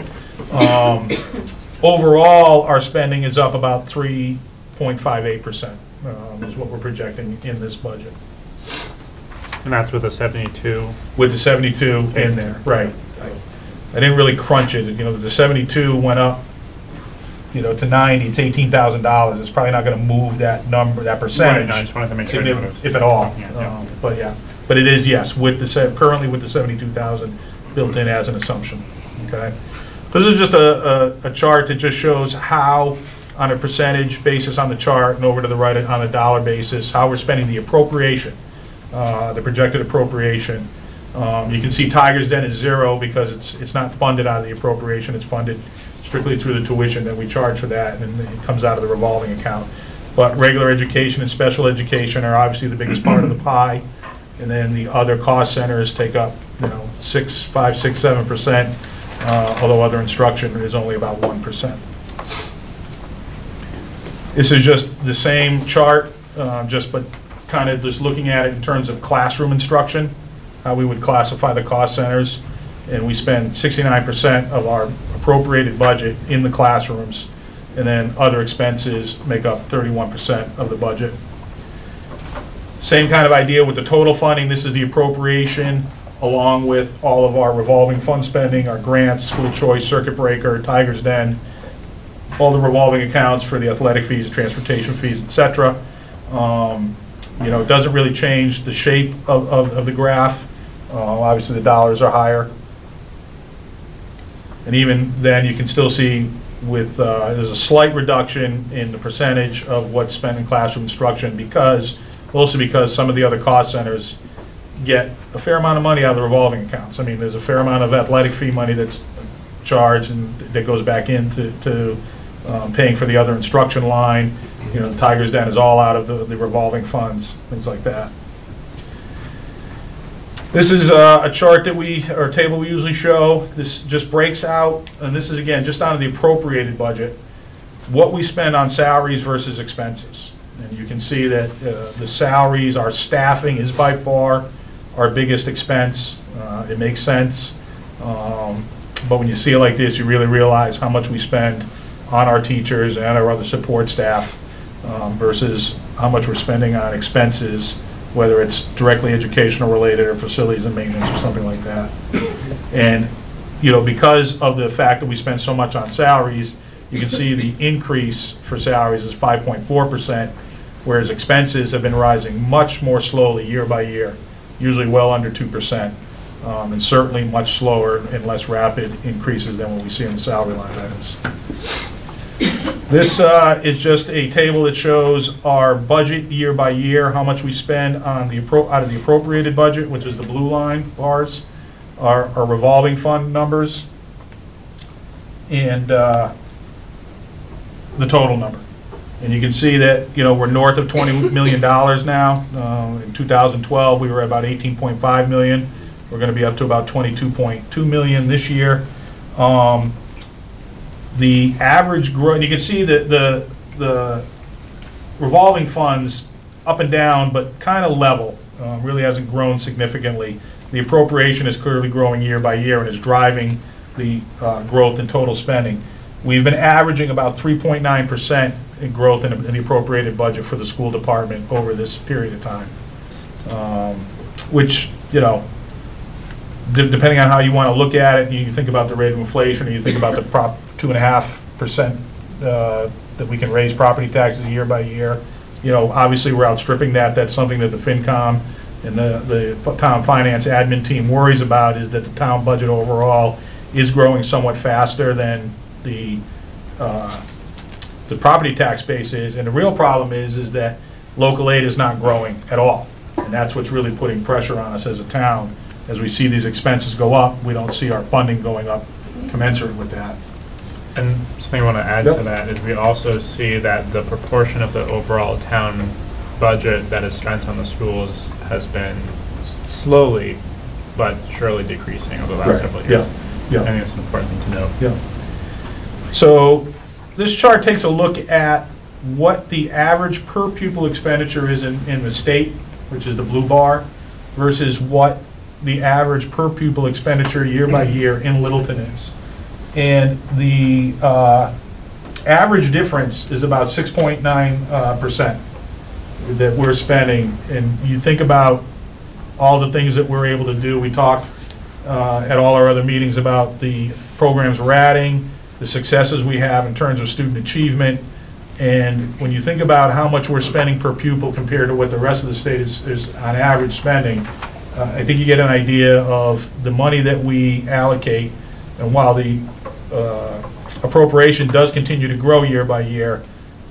Overall, our spending is up about 3.58%, is what we're projecting in this budget. And that's with a 72? With the 72 in there, right. I didn't really crunch it. You know, the 72 went up, you know, to 90. It's $18,000. It's probably not going to move that number, that percentage. Right, no, I just wanted to make sure. If at all. Yeah. But yeah, but it is, yes, with the currently with the 72,000 built in as an assumption. Okay. This is just a chart that just shows how, on a percentage basis on the chart, and over to the right on a dollar basis, how we're spending the appropriation, the projected appropriation. You can see Tiger's Den is 0 because it's not funded out of the appropriation. It's funded strictly through the tuition that we charge for that, and it comes out of the revolving account. But regular education and special education are obviously the biggest part of the pie, and then the other cost centers take up, you know, 5, 6, 7%. Although other instruction is only about 1%. This is just the same chart, but kind of just looking at it in terms of classroom instruction, how we would classify the cost centers. And we spend 69% of our appropriated budget in the classrooms, and then other expenses make up 31% of the budget. Same kind of idea with the total funding. This is the appropriation, along with all of our revolving fund spending, our grants, school choice, circuit breaker, Tiger's Den, all the revolving accounts for the athletic fees, transportation fees, etc. You know, it doesn't really change the shape of the graph. Obviously, the dollars are higher. And even then, you can still see with there's a slight reduction in the percentage of what's spent in classroom instruction, mostly because some of the other cost centers get a fair amount of money out of the revolving accounts. I mean, there's a fair amount of athletic fee money that's charged and that goes back into paying for the other instruction line. You know, Tiger's Den is all out of the revolving funds, things like that. This is a chart or a table we usually show. This just breaks out, and this is again just out of the appropriated budget, what we spend on salaries versus expenses. And you can see that the salaries, our staffing is by far our biggest expense. It makes sense. But when you see it like this, you really realize how much we spend on our teachers and our other support staff versus how much we're spending on expenses, whether it's directly educational related or facilities and maintenance or something like that. And, you know, because of the fact that we spend so much on salaries, you can see the increase for salaries is 5.4%, whereas expenses have been rising much more slowly year by year, usually well under 2%, and certainly much slower and less rapid increases than what we see in the salary line items. This is just a table that shows our budget year by year, how much we spend on out of the appropriated budget, which is the blue line bars, our revolving fund numbers, and the total number. And you can see that, you know, we're north of $20 million now. In 2012, we were at about 18.5 million. We're going to be up to about 22.2 million this year. The average growth, you can see that the revolving funds up and down, but kind of level, really hasn't grown significantly. The appropriation is clearly growing year by year and is driving the growth in total spending. We've been averaging about 3.9% in growth in the appropriated budget for the school department over this period of time, which, you know, depending on how you want to look at it, you think about the rate of inflation, or you think about the Prop 2.5% that we can raise property taxes year by year. You know, obviously we're outstripping that. That's something that the FinCom and the town finance admin team worries about, is that the town budget overall is growing somewhat faster than the property tax base is. And the real problem is that local aid is not growing at all. And that's what's really putting pressure on us as a town. As we see these expenses go up, we don't see our funding going up commensurate with that. And something I want to add to that is we also see that the proportion of the overall town budget that is spent on the schools has been slowly but surely decreasing over the last several years. Yeah. I think it's an important thing to note. Yeah. So this chart takes a look at what the average per pupil expenditure is in the state, which is the blue bar, versus what the average per pupil expenditure year by year in Littleton is. And the average difference is about 6.9% that we're spending. And you think about all the things that we're able to do. We talk at all our other meetings about the programs we're adding, the successes we have in terms of student achievement. And when you think about how much we're spending per pupil compared to what the rest of the state is on average spending, I think you get an idea of the money that we allocate. And while the appropriation does continue to grow year by year,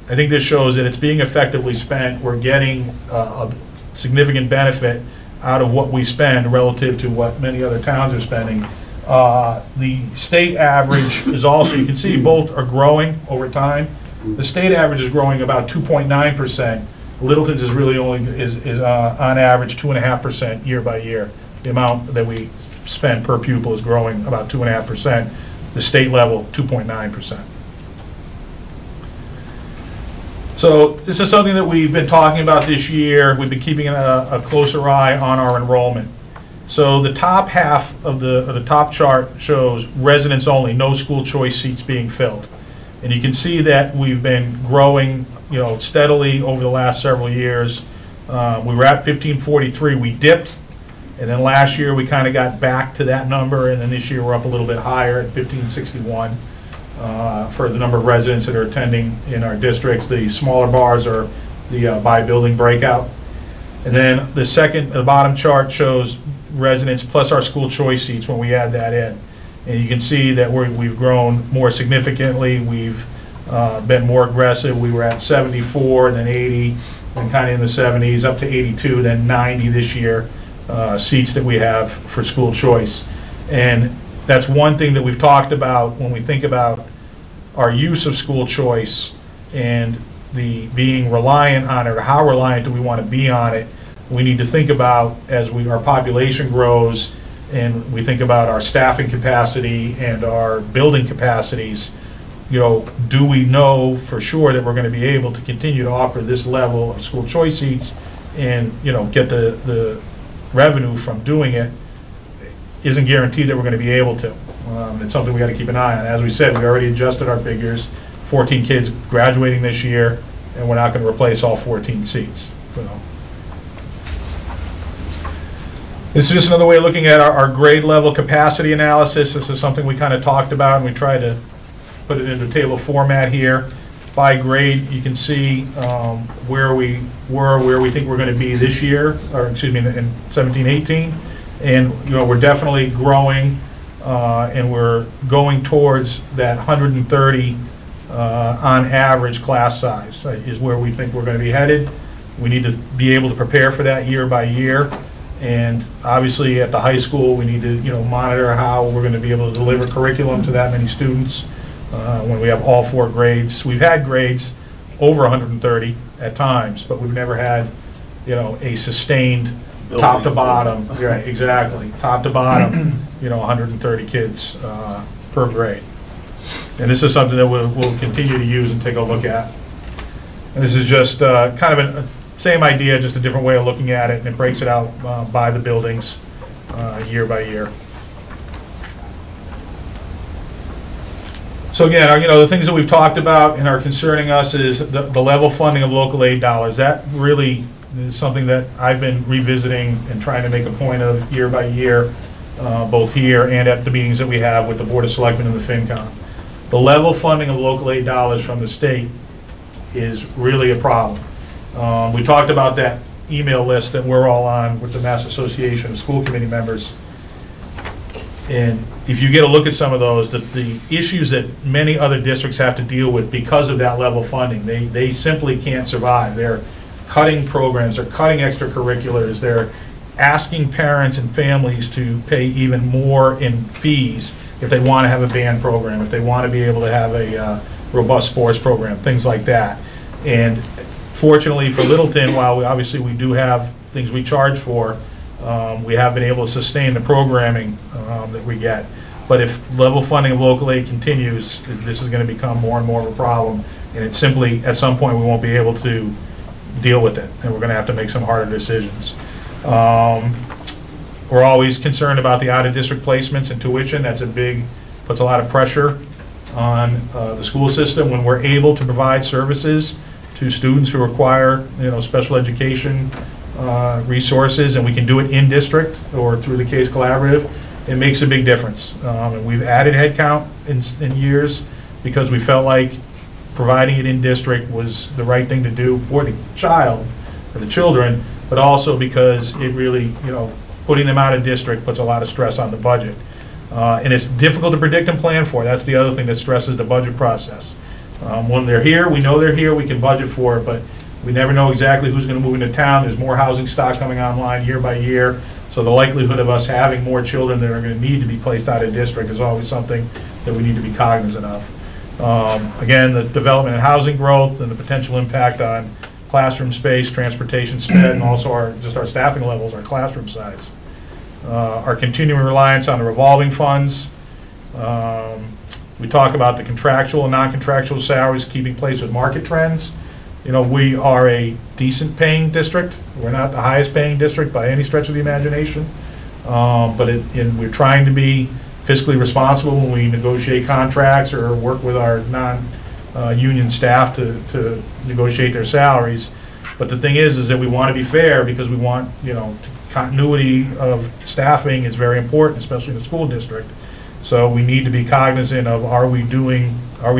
I think this shows that it's being effectively spent. We're getting a significant benefit out of what we spend relative to what many other towns are spending. The state average is also, you can see both are growing over time. The state average is growing about 2.9%. Littleton's is really only, is on average 2.5% year by year. The amount that we spend per pupil is growing about 2.5%. The state level, 2.9%. So this is something that we've been talking about this year. We've been keeping a closer eye on our enrollment. So the top half of the top chart shows residents only, no school choice seats being filled. And you can see that we've been growing, steadily over the last several years. We were at 1543, we dipped, and then last year we kind of got back to that number, and then this year we're up a little bit higher at 1561 for the number of residents that are attending in our districts. The smaller bars are the by building breakout. And then the bottom chart shows residents plus our school choice seats when we add that in. And you can see that we've grown more significantly. We've been more aggressive. We were at 74, and then 80, and kind of in the 70s, up to 82, then 90 this year, seats that we have for school choice. And that's one thing that we've talked about when we think about our use of school choice and the being reliant on it, or how reliant do we want to be on it. We need to think about, as our population grows, and we think about our staffing capacity and our building capacities, do we know for sure that we're going to be able to continue to offer this level of school choice seats and, get the revenue from doing it? Isn't guaranteed that we're going to be able to. It's something we got to keep an eye on. As we said, we already adjusted our figures. 14 kids graduating this year, and we're not going to replace all 14 seats. This is just another way of looking at our grade level capacity analysis. This is something we kind of talked about, and we tried to put it into table format here. By grade, you can see where we were, where we think we're going to be this year, or excuse me, in 17-18. And we're definitely growing, and we're going towards that 130 on average class size is where we think we're going to be headed. We need to be able to prepare for that year by year. And obviously at the high school, we need to monitor how we're going to be able to deliver curriculum to that many students when we have all 4 grades. We've had grades over 130 at times, but we've never had a sustained top to bottom. Right, exactly, top to bottom. 130 kids per grade. And this is something that we'll continue to use and take a look at. And this is just kind of a same idea, just a different way of looking at it, and it breaks it out by the buildings year by year. So again, the things that we've talked about and are concerning us is the level funding of local aid dollars. That really is something that I've been revisiting and trying to make a point of year by year, both here and at the meetings that we have with the Board of Selectmen and the FinCom. The level funding of local aid dollars from the state is really a problem. We talked about that email list that we're all on with the Mass Association of School Committee members. And if you get a look at some of those, the issues that many other districts have to deal with because of that level funding, they simply can't survive. They're cutting programs, they're cutting extracurriculars, they're asking parents and families to pay even more in fees if they want to have a band program, if they want to be able to have a robust sports program, things like that. And fortunately for Littleton, while we do have things we charge for, we have been able to sustain the programming that we get. But if level funding of local aid continues, this is going to become more and more of a problem. And it simply, at some point, we won't be able to deal with it. And we're going to have to make some harder decisions. We're always concerned about the out-of-district placements and tuition. That's puts a lot of pressure on the school system. When we're able to provide services to students who require, special education resources, and we can do it in district or through the case collaborative, it makes a big difference. And we've added headcount in years because we felt like providing it in district was the right thing to do for the child, for the children, but also because it really, putting them out of district puts a lot of stress on the budget. And it's difficult to predict and plan for. That's the other thing that stresses the budget process. When they're here, we know they're here, we can budget for it, but we never know exactly who's going to move into town. There's more housing stock coming online year by year, so the likelihood of us having more children that are going to need to be placed out of district is always something that we need to be cognizant of. Again, the development and housing growth and the potential impact on classroom space, transportation sped, and also our staffing levels, our classroom size. Our continuing reliance on the revolving funds. We talk about the contractual and non-contractual salaries keeping pace with market trends. We are a decent paying district. We're not the highest paying district by any stretch of the imagination. But we're trying to be fiscally responsible when we negotiate contracts or work with our non-union staff to negotiate their salaries. But the thing is that we want to be fair because we want, continuity of staffing is very important, especially in the school district. So we need to be cognizant of are we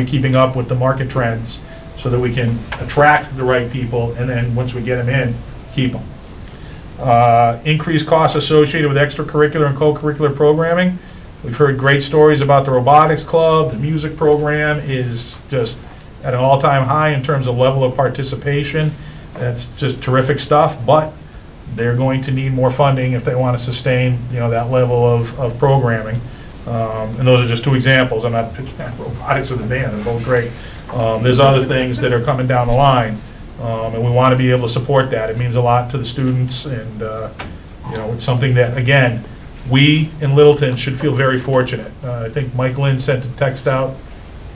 keeping up with the market trends so that we can attract the right people, and then once we get them in, keep them. Increased costs associated with extracurricular and co-curricular programming. We've heard great stories about the robotics club. The music program is just at an all-time high in terms of level of participation. That's just terrific stuff, but they're going to need more funding if they want to sustain, that level of programming. And those are just two examples. I'm not pitching at robotics or the band, they're both great. There's other things that are coming down the line, and we want to be able to support that. It means a lot to the students, and it's something that, again, we in Littleton should feel very fortunate. I think Mike Lynn sent a text out.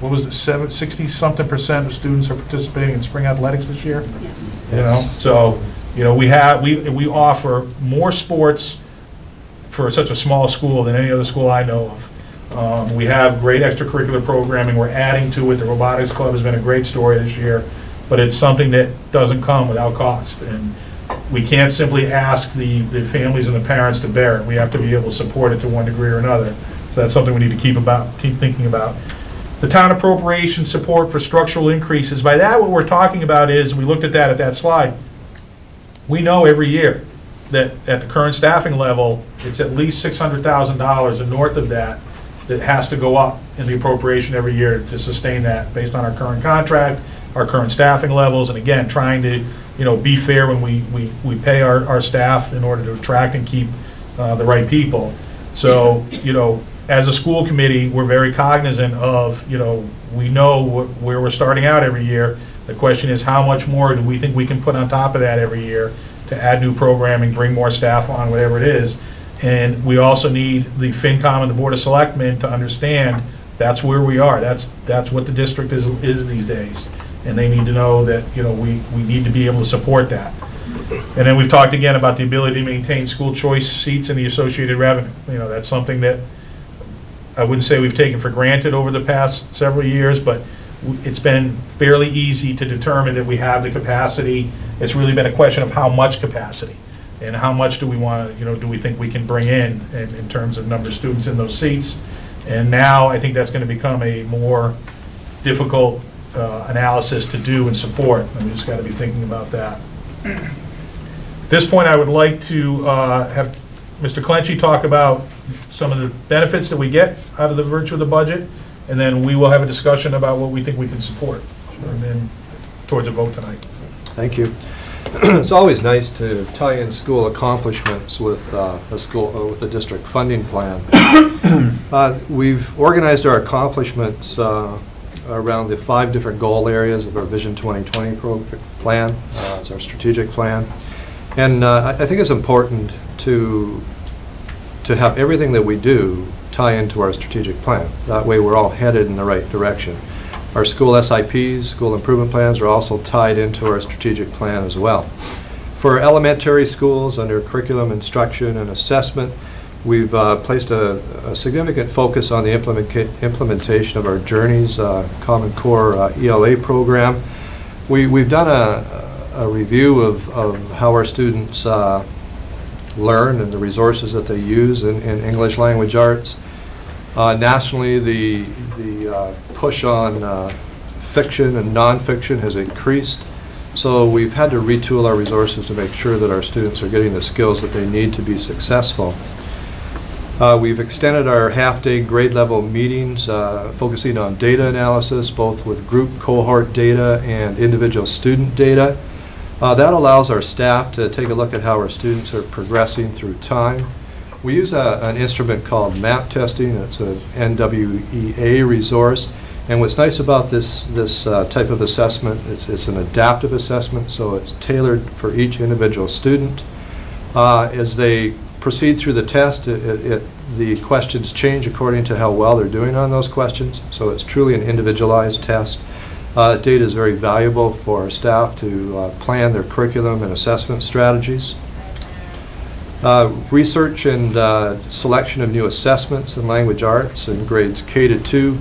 What was it, 60-something% of students are participating in spring athletics this year? Yes. So, we offer more sports for such a small school than any other school I know of. We have great extracurricular programming. We're adding to it. The robotics club has been a great story this year, but it's something that doesn't come without cost. And we can't simply ask the families and the parents to bear it. We have to be able to support it to one degree or another. So that's something we need to keep thinking about. The town appropriation support for structural increases. By that, what we're talking about is, we looked at that slide. We know every year that at the current staffing level, it's at least $600,000 and north of that has to go up in the appropriation every year to sustain that based on our current contract, our current staffing levels, and again, trying to be fair when we pay our staff in order to attract and keep the right people. So, as a school committee, we're very cognizant of, we know where we're starting out every year. The question is, how much more do we think we can put on top of that every year to add new programming, bring more staff on, whatever it is. And we also need the FinCom and the Board of Selectmen to understand that's where we are. That's what the district is these days. And they need to know that, we need to be able to support that. And then we've talked again about the ability to maintain school choice seats and the associated revenue. That's something that I wouldn't say we've taken for granted over the past several years, but it's been fairly easy to determine that we have the capacity. It's really been a question of how much capacity and how much do we want to, do we think we can bring in terms of number of students in those seats. And now I think that's going to become a more difficult analysis to do and support. And we just got to be thinking about that. At this point, I would like to have Mr. Clenchey talk about some of the benefits that we get out of the virtue of the budget, and then we will have a discussion about what we think we can support, and then towards a vote tonight. Thank you. It's always nice to tie in school accomplishments with with a district funding plan. We've organized our accomplishments around the 5 different goal areas of our Vision 2020 plan. It's our strategic plan, and I think it's important to have everything that we do tie into our strategic plan. That way we're all headed in the right direction. Our school SIPs, school improvement plans, are also tied into our strategic plan as well. For elementary schools, under curriculum, instruction, and assessment, we've placed a significant focus on the implementation of our Journeys Common Core ELA program. We've done a review of how our students learn and the resources that they use in English language arts. Nationally, the push on fiction and nonfiction has increased, so we've had to retool our resources to make sure that our students are getting the skills that they need to be successful. We've extended our half-day grade level meetings, focusing on data analysis, both with group cohort data and individual student data. That allows our staff to take a look at how our students are progressing through time. We use an instrument called MAP testing. It's an NWEA resource. And what's nice about this type of assessment, it's an adaptive assessment, so it's tailored for each individual student. As they proceed through the test, the questions change according to how well they're doing on those questions, so it's truly an individualized test. Data is very valuable for our staff to plan their curriculum and assessment strategies. Research and selection of new assessments in language arts in grades K to 2.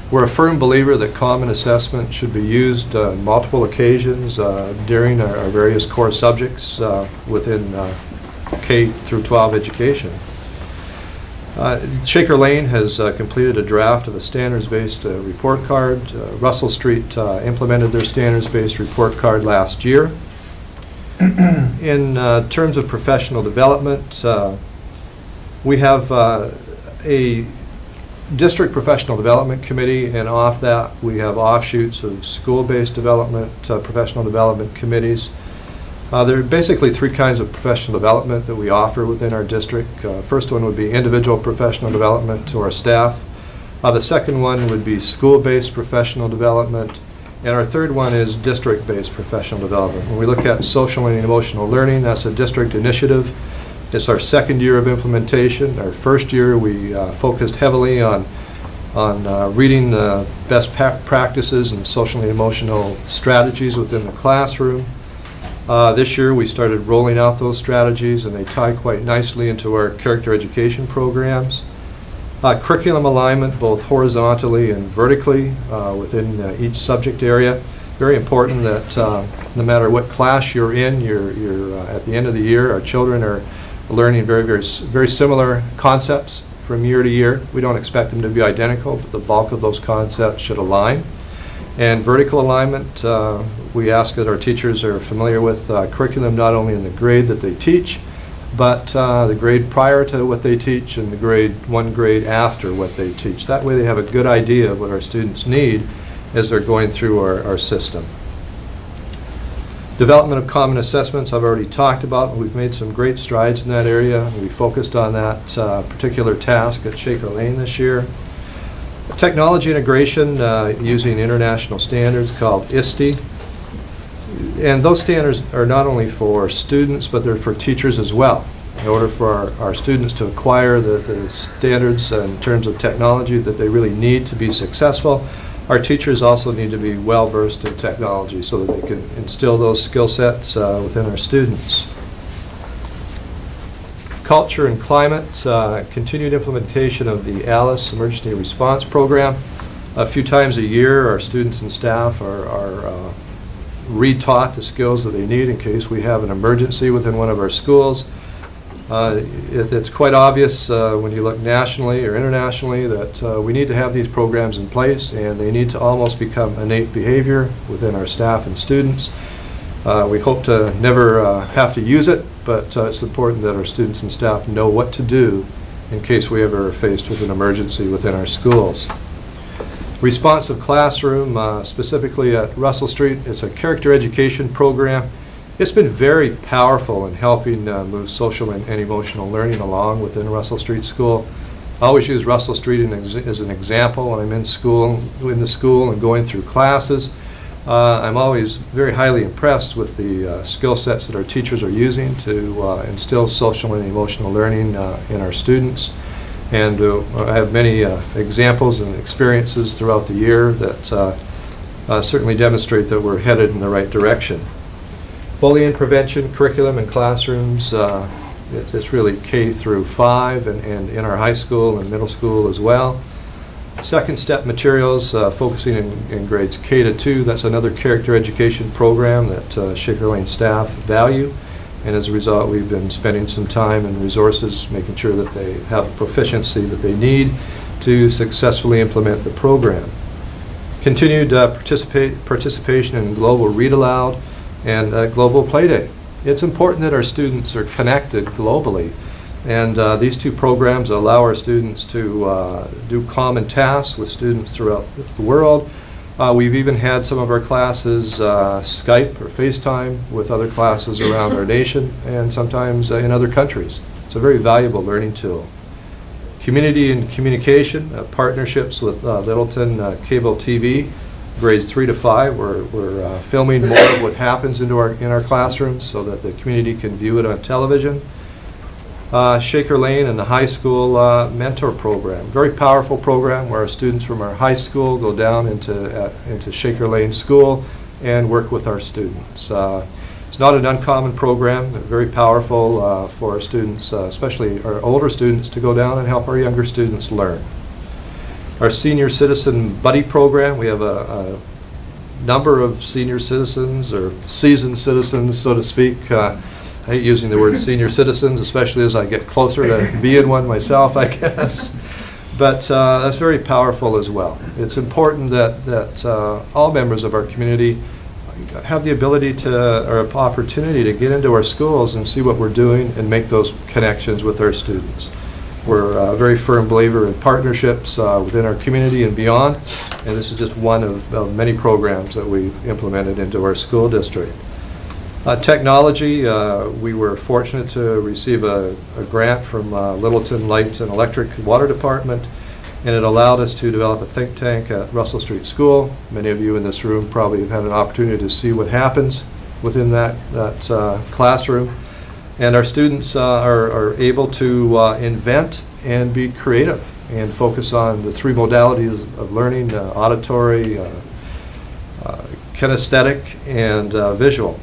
We're a firm believer that common assessment should be used on multiple occasions during our various core subjects within K through 12 education. Shaker Lane has completed a draft of a standards-based report card. Russell Street implemented their standards-based report card last year. In terms of professional development, we have a district professional development committee, and off that we have offshoots of school-based development, professional development committees. There are basically three kinds of professional development that we offer within our district. First one would be individual professional development to our staff. The second one would be school-based professional development. And our third one is district-based professional development. When we look at social and emotional learning, that's a district initiative. It's our second year of implementation. Our first year we focused heavily on reading the best practices and social and emotional strategies within the classroom. This year we started rolling out those strategies, and they tie quite nicely into our character education programs. Curriculum alignment, both horizontally and vertically within each subject area. Very important that no matter what class you're in, you're at the end of the year, our children are learning very similar concepts from year to year. We don't expect them to be identical, but the bulk of those concepts should align. And vertical alignment, we ask that our teachers are familiar with curriculum not only in the grade that they teach, but the grade prior to what they teach and the one grade after what they teach. That way they have a good idea of what our students need as they're going through our system. Development of common assessments I've already talked about. We've made some great strides in that area. We focused on that particular task at Shaker Lane this year. Technology integration using international standards called ISTE. And those standards are not only for students, but they're for teachers as well. In order for our students to acquire the standards in terms of technology that they really need to be successful, our teachers also need to be well versed in technology so that they can instill those skill sets within our students. Culture and climate, continued implementation of the ALICE Emergency Response Program. A few times a year, our students and staff are retaught the skills that they need in case we have an emergency within one of our schools. It's quite obvious when you look nationally or internationally that we need to have these programs in place, and they need to almost become innate behavior within our staff and students. We hope to never have to use it, but it's important that our students and staff know what to do in case we ever are faced with an emergency within our schools. Responsive classroom, specifically at Russell Street, it's a character education program. It's been very powerful in helping move social and emotional learning along within Russell Street School. I always use Russell Street as an example when I'm in the school and going through classes. I'm always very highly impressed with the skill sets that our teachers are using to instill social and emotional learning in our students. And I have many examples and experiences throughout the year that certainly demonstrate that we're headed in the right direction. Bullying prevention curriculum in classrooms, it's really K through 5 and in our high school and middle school as well. Second step materials focusing in grades K to 2. That's another character education program that Shaker Lane staff value. And as a result, we've been spending some time and resources making sure that they have the proficiency that they need to successfully implement the program. Continued participation in Global Read Aloud and Global Playday. It's important that our students are connected globally, and these two programs allow our students to do common tasks with students throughout the world. We've even had some of our classes Skype or FaceTime with other classes around our nation and sometimes in other countries. It's a very valuable learning tool. Community and communication, partnerships with Littleton Cable TV, grades 3 to 5. We're filming more of what happens in our classrooms so that the community can view it on television. Shaker Lane and the high school mentor program. Very powerful program where our students from our high school go down into Shaker Lane school and work with our students. It's not an uncommon program, but very powerful for our students, especially our older students, to go down and help our younger students learn. Our senior citizen buddy program, we have a number of senior citizens or seasoned citizens, so to speak. I hate using the word senior citizens, especially as I get closer to being one myself, I guess. But that's very powerful as well. It's important that all members of our community have the ability or opportunity to get into our schools and see what we're doing and make those connections with our students. We're a very firm believer in partnerships within our community and beyond, and this is just one of many programs that we've implemented into our school district. Technology, we were fortunate to receive a grant from Littleton Light and Electric Water Department, and it allowed us to develop a think tank at Russell Street School. Many of you in this room probably have had an opportunity to see what happens within that classroom. And our students are able to invent and be creative and focus on the 3 modalities of learning, auditory, kinesthetic, and visual.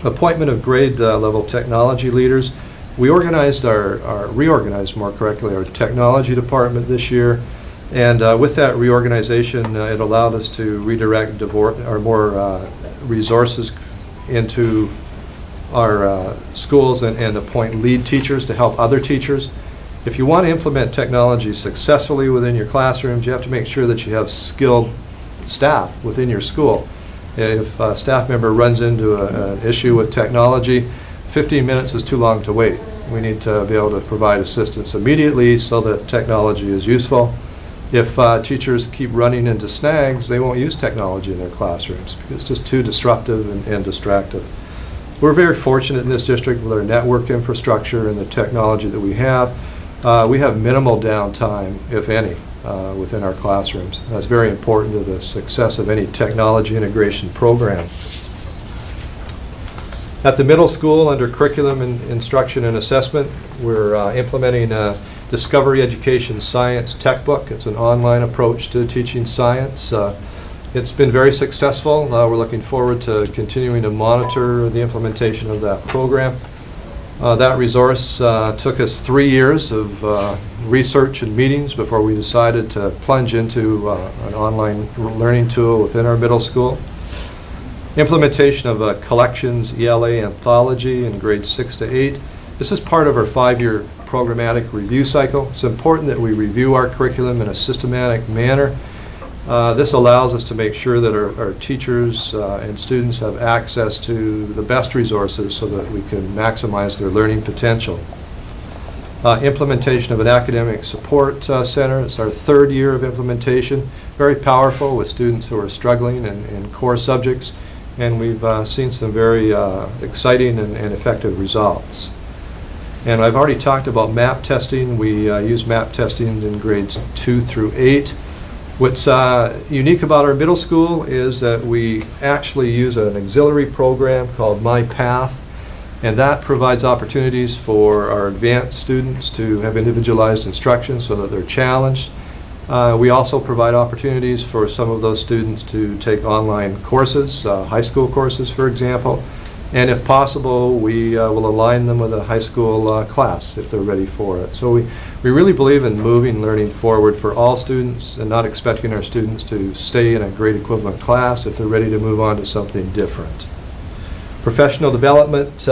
Appointment of grade level technology leaders. We reorganized more correctly our technology department this year, and with that reorganization it allowed us to redirect more resources into our schools and appoint lead teachers to help other teachers. If you want to implement technology successfully within your classrooms, you have to make sure that you have skilled staff within your school. If a staff member runs into an issue with technology, 15 minutes is too long to wait. We need to be able to provide assistance immediately so that technology is useful. If teachers keep running into snags, they won't use technology in their classrooms because it's just too disruptive and distractive. We're very fortunate in this district with our network infrastructure and the technology that we have. We have minimal downtime, if any, within our classrooms. That's very important to the success of any technology integration program. At the middle school, under curriculum and instruction and assessment, we're implementing a Discovery Education Science Textbook. It's an online approach to teaching science. It's been very successful. We're looking forward to continuing to monitor the implementation of that program. That resource took us 3 years of research and meetings before we decided to plunge into an online learning tool within our middle school. Implementation of a collections ELA anthology in grades 6 to 8. This is part of our 5-year programmatic review cycle. It's important that we review our curriculum in a systematic manner. This allows us to make sure that our teachers and students have access to the best resources so that we can maximize their learning potential. Implementation of an academic support center. It's our 3rd year of implementation. Very powerful with students who are struggling in core subjects, and we've seen some very exciting and effective results. And I've already talked about MAP testing. We use MAP testing in grades 2 through 8. What's unique about our middle school is that we actually use an auxiliary program called My Path. And that provides opportunities for our advanced students to have individualized instruction so that they're challenged. We also provide opportunities for some of those students to take online courses, high school courses, for example. And if possible, we will align them with a high school class if they're ready for it. So we really believe in moving learning forward for all students and not expecting our students to stay in a grade equivalent class if they're ready to move on to something different. Professional development,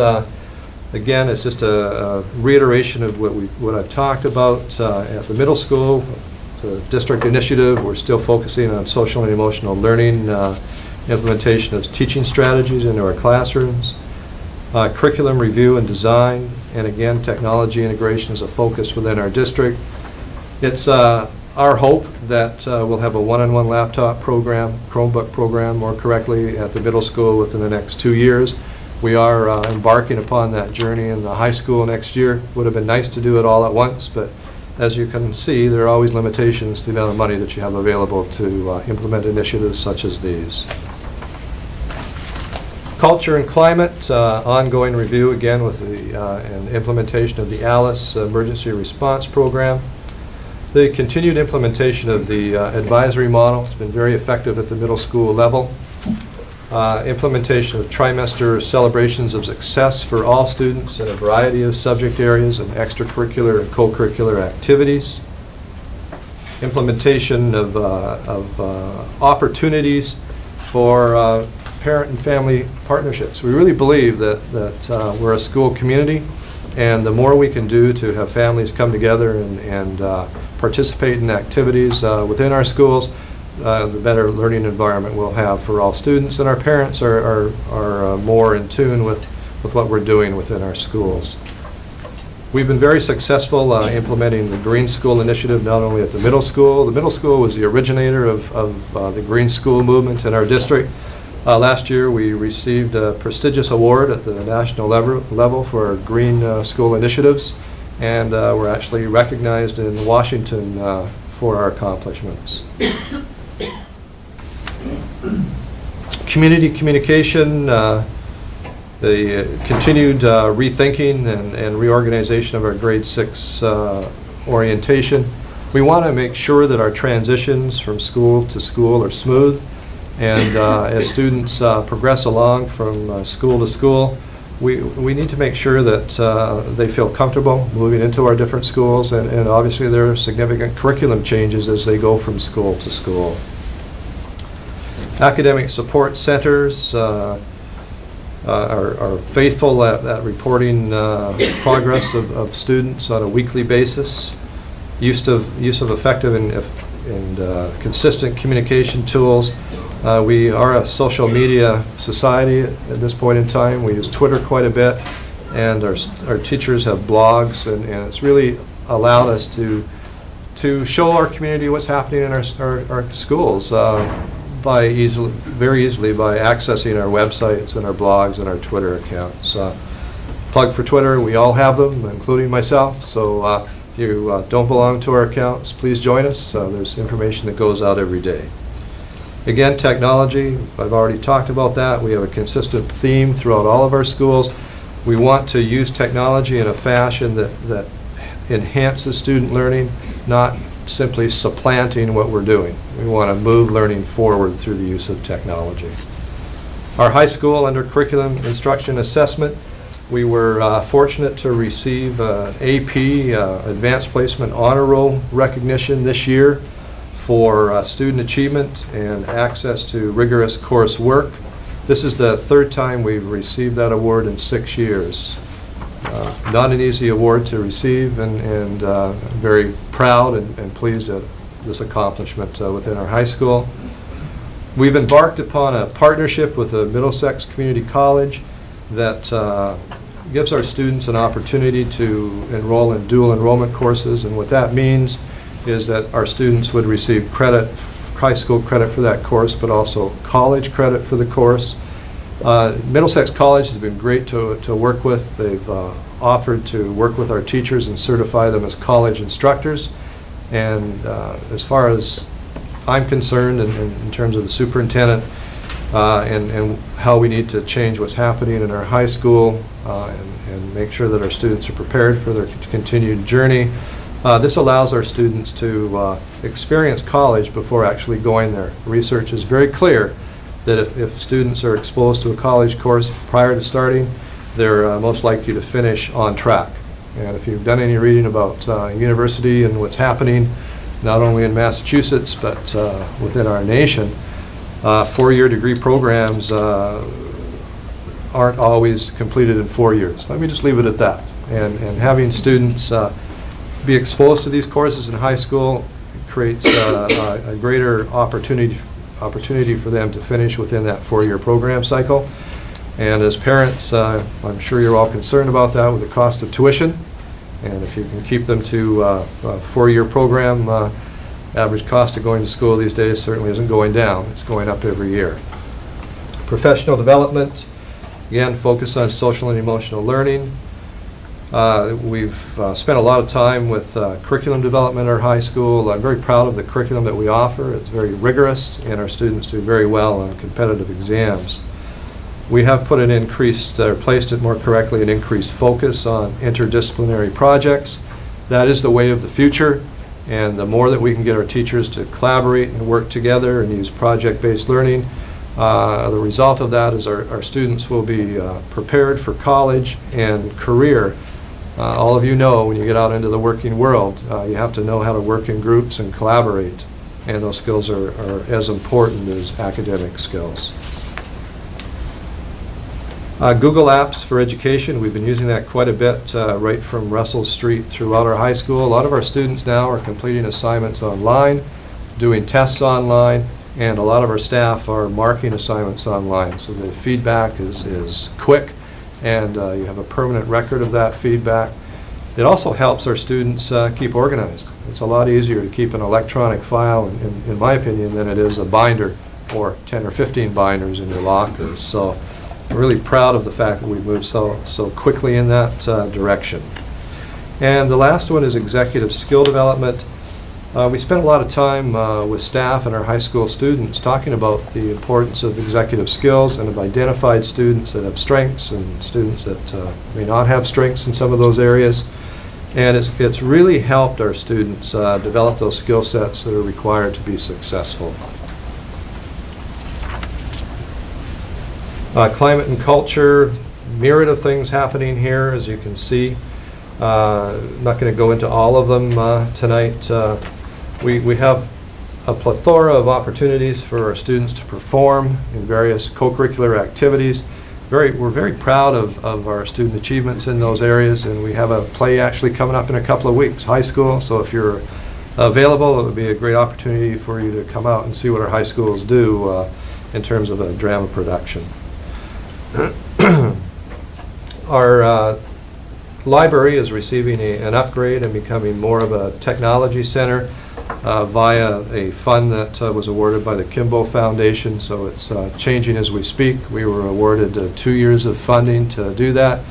again, it's just a reiteration of what I've talked about at the middle school. The district initiative, we're still focusing on social and emotional learning, implementation of teaching strategies into our classrooms, curriculum review and design, and again, technology integration is a focus within our district. It's our hope that we'll have a one-on-one laptop program, Chromebook program more correctly, at the middle school within the next 2 years. We are embarking upon that journey in the high school next year. Would have been nice to do it all at once, but as you can see, there are always limitations to the amount of money that you have available to implement initiatives such as these. Culture and climate, ongoing review again with the and implementation of the ALICE Emergency Response Program. The continued implementation of the advisory model has been very effective at the middle school level. Implementation of trimester celebrations of success for all students in a variety of subject areas and extracurricular and co-curricular activities. Implementation of opportunities for parent and family partnerships. We really believe that we're a school community, and the more we can do to have families come together and participate in activities within our schools, the better learning environment we'll have for all students, and our parents are more in tune with what we're doing within our schools. We've been very successful implementing the Green School Initiative not only at the middle school. The middle school was the originator of the Green School movement in our district. Last year we received a prestigious award at the national level for our Green School initiatives, and we're actually recognized in Washington for our accomplishments. Community communication, the continued rethinking and reorganization of our grade 6 orientation. We want to make sure that our transitions from school to school are smooth, and as students progress along from school to school, we need to make sure that they feel comfortable moving into our different schools, and obviously there are significant curriculum changes as they go from school to school. Academic support centers are faithful at reporting progress of students on a weekly basis. Use of effective and consistent communication tools. We are a social media society at this point in time. We use Twitter quite a bit, and our teachers have blogs, and it's really allowed us to show our community what's happening in our schools very easily by accessing our websites and our blogs and our Twitter accounts. Plug for Twitter, we all have them, including myself, so if you don't belong to our accounts, please join us. There's information that goes out every day. Again, technology, I've already talked about that. We have a consistent theme throughout all of our schools. We want to use technology in a fashion that enhances student learning, not simply supplanting what we're doing. We want to move learning forward through the use of technology. Our high school under curriculum instruction assessment, we were fortunate to receive AP Advanced Placement Honor Roll recognition this year for student achievement and access to rigorous course work. This is the third time we've received that award in 6 years. Not an easy award to receive, and very proud and pleased at this accomplishment within our high school. We've embarked upon a partnership with the Middlesex Community College that gives our students an opportunity to enroll in dual enrollment courses, and what that means is that our students would receive credit, high school credit for that course, but also college credit for the course. Middlesex College has been great to work with. They've offered to work with our teachers and certify them as college instructors. And as far as I'm concerned, and in terms of the superintendent, and how we need to change what's happening in our high school and make sure that our students are prepared for their continued journey. This allows our students to experience college before actually going there. Research is very clear that if students are exposed to a college course prior to starting, they're most likely to finish on track. And if you've done any reading about university and what's happening, not only in Massachusetts, but within our nation, four-year degree programs aren't always completed in 4 years. Let me just leave it at that. And having students be exposed to these courses in high school creates a greater opportunity for them to finish within that four-year program cycle. And as parents, I'm sure you're all concerned about that with the cost of tuition. And if you can keep them to a four-year program, average cost of going to school these days certainly isn't going down. It's going up every year. Professional development, again, focus on social and emotional learning. We've spent a lot of time with curriculum development in our high school. I'm very proud of the curriculum that we offer. It's very rigorous, and our students do very well on competitive exams. We have put an increased, or placed it more correctly, an increased focus on interdisciplinary projects. That is the way of the future, and the more that we can get our teachers to collaborate and work together and use project-based learning, the result of that is our students will be prepared for college and career. All of you know when you get out into the working world, you have to know how to work in groups and collaborate, and those skills are as important as academic skills. Google Apps for Education, we've been using that quite a bit right from Russell Street throughout our high school. A lot of our students now are completing assignments online, doing tests online, and a lot of our staff are marking assignments online, so the feedback is quick, and you have a permanent record of that feedback. It also helps our students keep organized. It's a lot easier to keep an electronic file, in my opinion, than it is a binder or 10 or 15 binders in your lockers. So I'm really proud of the fact that we've moved so quickly in that direction. And the last one is executive skill development. We spent a lot of time with staff and our high school students talking about the importance of executive skills, and have identified students that have strengths and students that may not have strengths in some of those areas. And it's really helped our students develop those skill sets that are required to be successful. Climate and culture, myriad of things happening here, as you can see. I'm not going to go into all of them tonight. We have a plethora of opportunities for our students to perform in various co-curricular activities. We're very proud of our student achievements in those areas, and we have a play actually coming up in a couple of weeks, high school, so if you're available, it would be a great opportunity for you to come out and see what our high schools do in terms of a drama production. Our library is receiving an upgrade and becoming more of a technology center via a fund that was awarded by the Kimbo Foundation, so it's changing as we speak. We were awarded 2 years of funding to do that.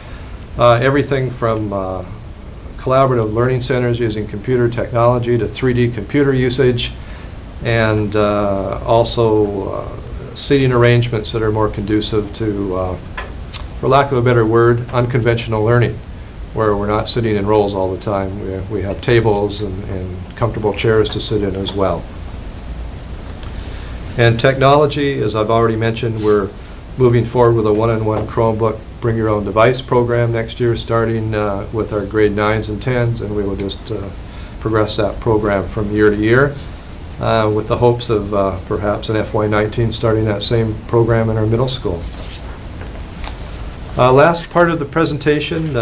Everything from collaborative learning centers using computer technology to 3D computer usage, and also seating arrangements that are more conducive to, for lack of a better word, unconventional learning, where we're not sitting in rows all the time. We have tables and comfortable chairs to sit in as well. And technology, as I've already mentioned, we're moving forward with a one-on-one Chromebook Bring Your Own Device program next year, starting with our grade 9s and 10s, and we will just progress that program from year to year, with the hopes of perhaps in FY19 starting that same program in our middle school. Last part of the presentation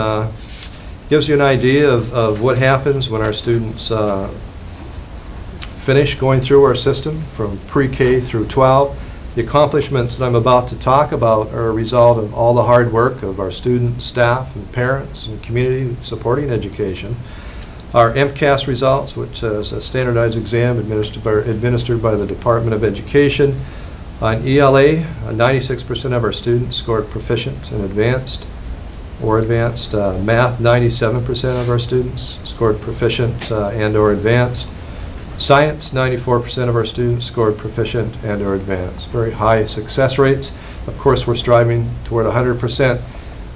gives you an idea of what happens when our students finish going through our system from pre-K through 12. The accomplishments that I'm about to talk about are a result of all the hard work of our students, staff, and parents and community supporting education. Our MCAS results, which is a standardized exam administered by the Department of Education. On ELA, 96% of our students scored proficient and advanced or advanced. Math, 97% of our students scored proficient and or advanced. Science, 94% of our students scored proficient and or advanced. Very high success rates. Of course, we're striving toward 100%.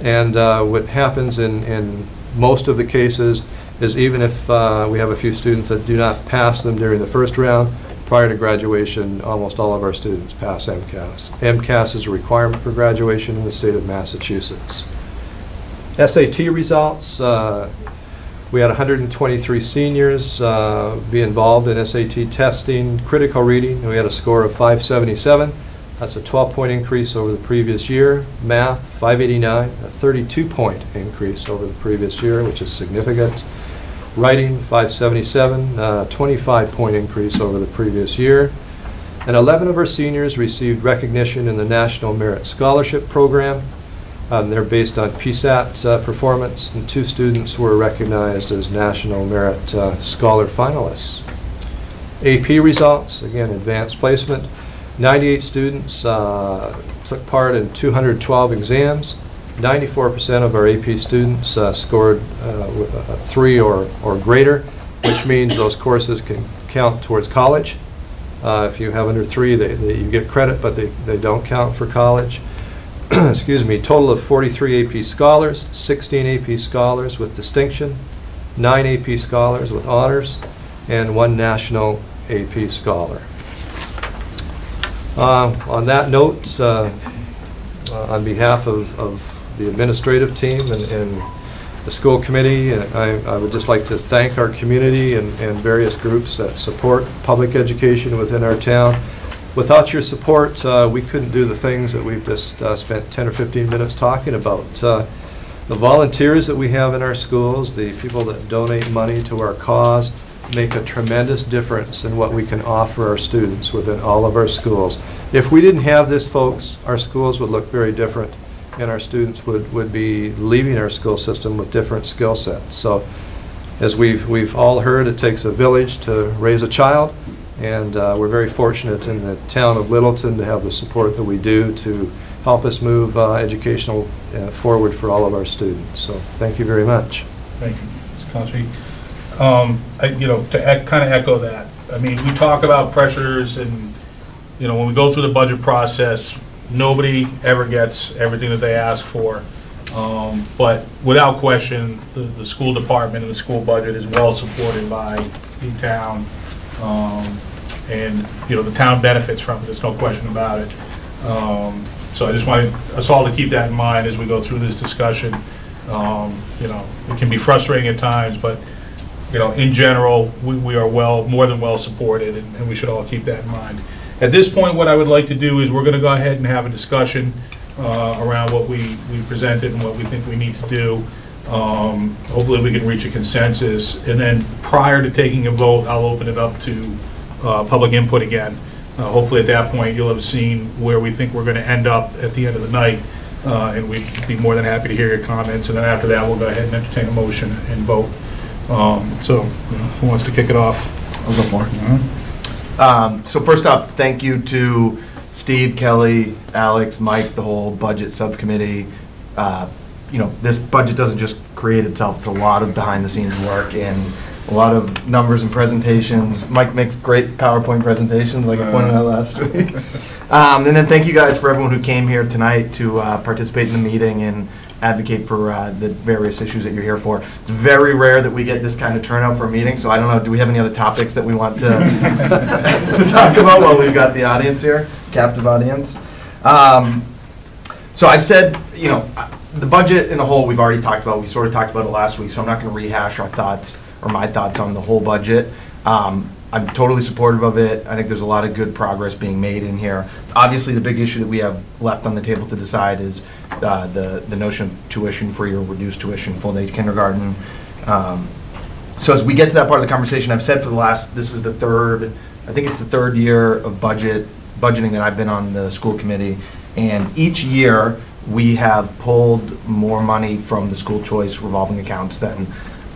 And what happens in most of the cases is even if we have a few students that do not pass them during the first round, prior to graduation, almost all of our students pass MCAS. MCAS is a requirement for graduation in the state of Massachusetts. SAT results, we had 123 seniors be involved in SAT testing, critical reading, and we had a score of 577. That's a 12-point increase over the previous year. Math, 589, a 32-point increase over the previous year, which is significant. Writing, 577, a 25-point increase over the previous year. And 11 of our seniors received recognition in the National Merit Scholarship Program. They're based on PSAT performance, and 2 students were recognized as National Merit Scholar finalists. AP results, again, advanced placement. 98 students took part in 212 exams. 94% of our AP students scored 3 or greater, which means those courses can count towards college. If you have under 3, you get credit, but they don't count for college. Excuse me, total of 43 AP scholars, 16 AP scholars with distinction, 9 AP scholars with honors, and 1 national AP scholar. On that note, on behalf of the administrative team and the school committee, I would just like to thank our community and various groups that support public education within our town. Without your support, we couldn't do the things that we've just spent 10 or 15 minutes talking about. The volunteers that we have in our schools, the people that donate money to our cause, make a tremendous difference in what we can offer our students within all of our schools. If we didn't have this, folks, our schools would look very different, and our students would be leaving our school system with different skill sets. So, as we've all heard, it takes a village to raise a child. And we're very fortunate in the town of Littleton to have the support that we do to help us move educational forward for all of our students. So thank you very much. Thank you, Ms. Conchi. You know, to kind of echo that, I mean, we talk about pressures and, you know, when we go through the budget process, nobody ever gets everything that they ask for. But without question, the school department and the school budget is well supported by the town. And you know, the town benefits from it, there's no question about it. So I just wanted us all to keep that in mind as we go through this discussion. You know, it can be frustrating at times, but you know, in general, we are more than well supported, and we should all keep that in mind. At this point, what I would like to do is we're going to go ahead and have a discussion around what we presented and what we think we need to do. Hopefully we can reach a consensus, and then prior to taking a vote, I'll open it up to public input again. Hopefully at that point you'll have seen where we think we're going to end up at the end of the night, and we'd be more than happy to hear your comments, and then after that we'll go ahead and entertain a motion and vote. So you know, who wants to kick it off? I'll go for it. So first off, thank you to Steve, Kelly, Alex, Mike, the whole budget subcommittee. You know, this budget doesn't just create itself. It's a lot of behind-the-scenes work and a lot of numbers and presentations. Mike makes great PowerPoint presentations, like I pointed out last week. And then thank you guys for everyone who came here tonight to participate in the meeting and advocate for the various issues that you're here for. It's very rare that we get this kind of turnout for a meeting, so I don't know, do we have any other topics that we want to, to talk about while we've got the audience here, captive audience? So I've said, you know, the budget in a whole we've already talked about. We sort of talked about it last week, so I'm not going to rehash our thoughts or my thoughts on the whole budget. I'm totally supportive of it. I think there's a lot of good progress being made in here. Obviously, the big issue that we have left on the table to decide is the notion of tuition-free or reduced tuition, full-day kindergarten. So as we get to that part of the conversation, I've said for the last, this is the third, I think it's the third year of budgeting that I've been on the school committee. And each year, we have pulled more money from the school choice revolving accounts than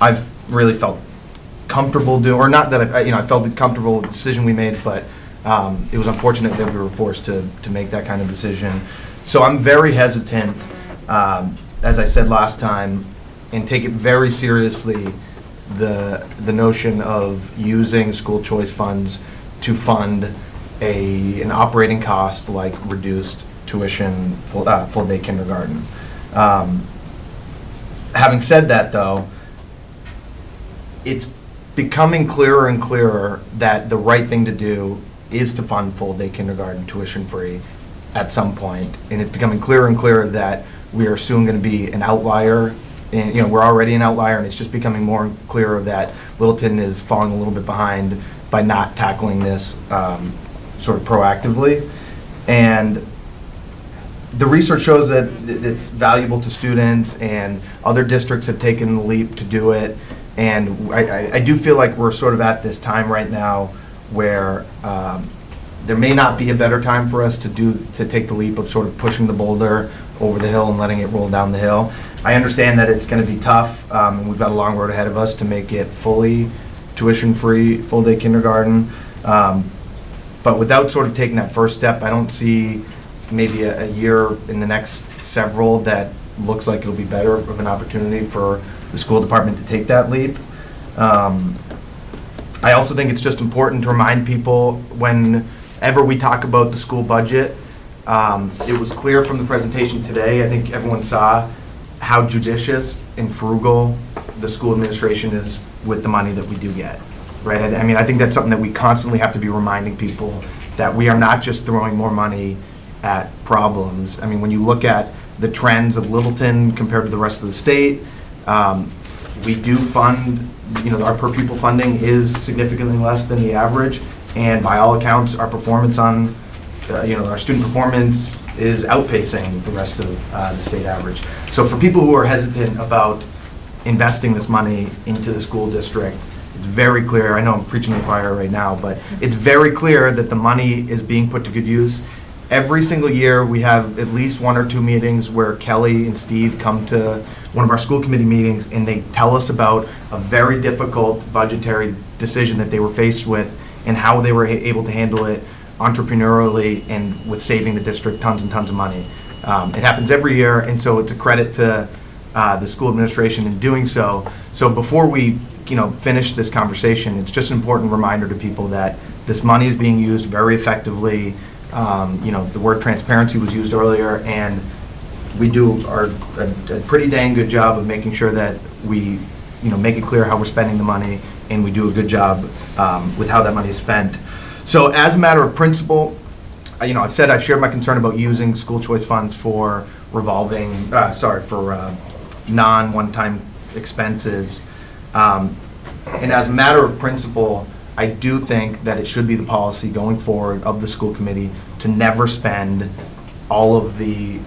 I've really felt comfortable doing, or not that I felt the comfortable decision we made, but it was unfortunate that we were forced to make that kind of decision. So I'm very hesitant, as I said last time, and take it very seriously the notion of using school choice funds to fund an operating cost like reduced tuition full day kindergarten. Having said that, though, it's becoming clearer and clearer that the right thing to do is to fund full day kindergarten tuition free at some point, and it's becoming clearer and clearer that we are soon going to be an outlier. And, we're already an outlier, and it's just becoming more clearer that Littleton is falling a little bit behind by not tackling this sort of proactively. And the research shows that it's valuable to students, and other districts have taken the leap to do it. And I do feel like we're sort of at this time right now where there may not be a better time for us to take the leap of sort of pushing the boulder over the hill and letting it roll down the hill. I understand that it's going to be tough, and we've got a long road ahead of us to make it fully tuition-free, full-day kindergarten. But without sort of taking that first step, I don't see maybe a year in the next several that looks like it'll be better of an opportunity for the school department to take that leap. I also think it's just important to remind people whenever we talk about the school budget, it was clear from the presentation today, I think everyone saw how judicious and frugal the school administration is with the money that we do get, right? I mean, I think that's something that we constantly have to be reminding people, that we are not just throwing more money at problems. I mean, when you look at the trends of Littleton compared to the rest of the state, we do fund, our per pupil funding is significantly less than the average, and by all accounts, our performance on, our student performance is outpacing the rest of the state average. So for people who are hesitant about investing this money into the school district, it's very clear, I know I'm preaching to the choir right now, but it's very clear that the money is being put to good use. Every single year, we have at least 1 or 2 meetings where Kelly and Steve come to one of our school committee meetings, and they tell us about a very difficult budgetary decision that they were faced with and how they were able to handle it entrepreneurially and with saving the district tons and tons of money. It happens every year, and so it's a credit to the school administration in doing so. So before we finish this conversation, it's just an important reminder to people that this money is being used very effectively. The word transparency was used earlier, and we do a pretty dang good job of making sure that we make it clear how we're spending the money, and we do a good job with how that money is spent. So as a matter of principle, I've shared my concern about using school choice funds for non-one-time expenses. And as a matter of principle, I do think that it should be the policy going forward of the school committee to never spend all of the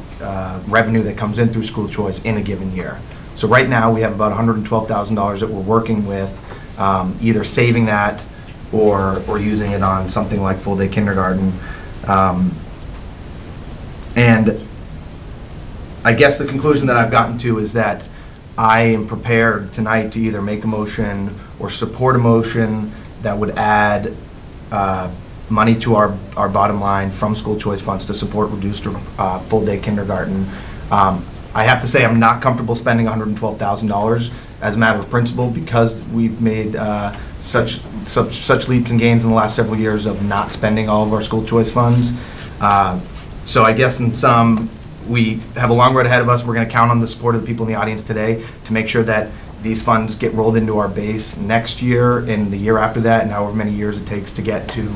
revenue that comes in through school choice in a given year. So right now we have about $112,000 that we're working with, either saving that or using it on something like full day kindergarten. And I guess the conclusion that I've gotten to is that I am prepared tonight to either make a motion or support a motion that would add money to our bottom line from school choice funds to support reduced full day kindergarten. I have to say I'm not comfortable spending $112,000 as a matter of principle, because we've made such leaps and gains in the last several years of not spending all of our school choice funds. So I guess in sum, we have a long road ahead of us. We're going to count on the support of the people in the audience today to make sure that these funds get rolled into our base next year and the year after that, and however many years it takes to get to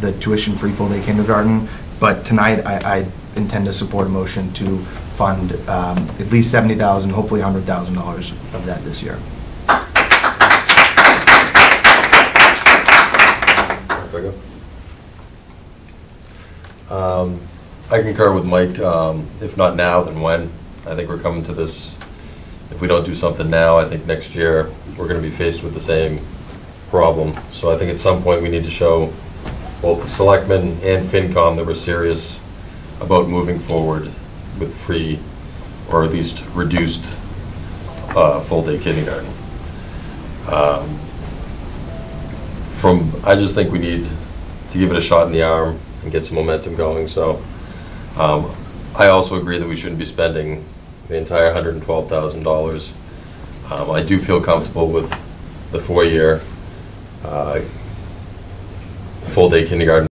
the tuition-free full-day kindergarten. But tonight, I intend to support a motion to fund at least $70,000, hopefully $100,000 of that this year. I concur with Mike. If not now, then when? I think we're coming to this. If we don't do something now, I think next year we're going to be faced with the same problem. So I think at some point we need to show both the selectmen and FinCom that we're serious about moving forward with free, or at least reduced, full-day kindergarten. I just think we need to give it a shot in the arm and get some momentum going. So I also agree that we shouldn't be spending the entire $112,000. I do feel comfortable with the 4-year full-day kindergarten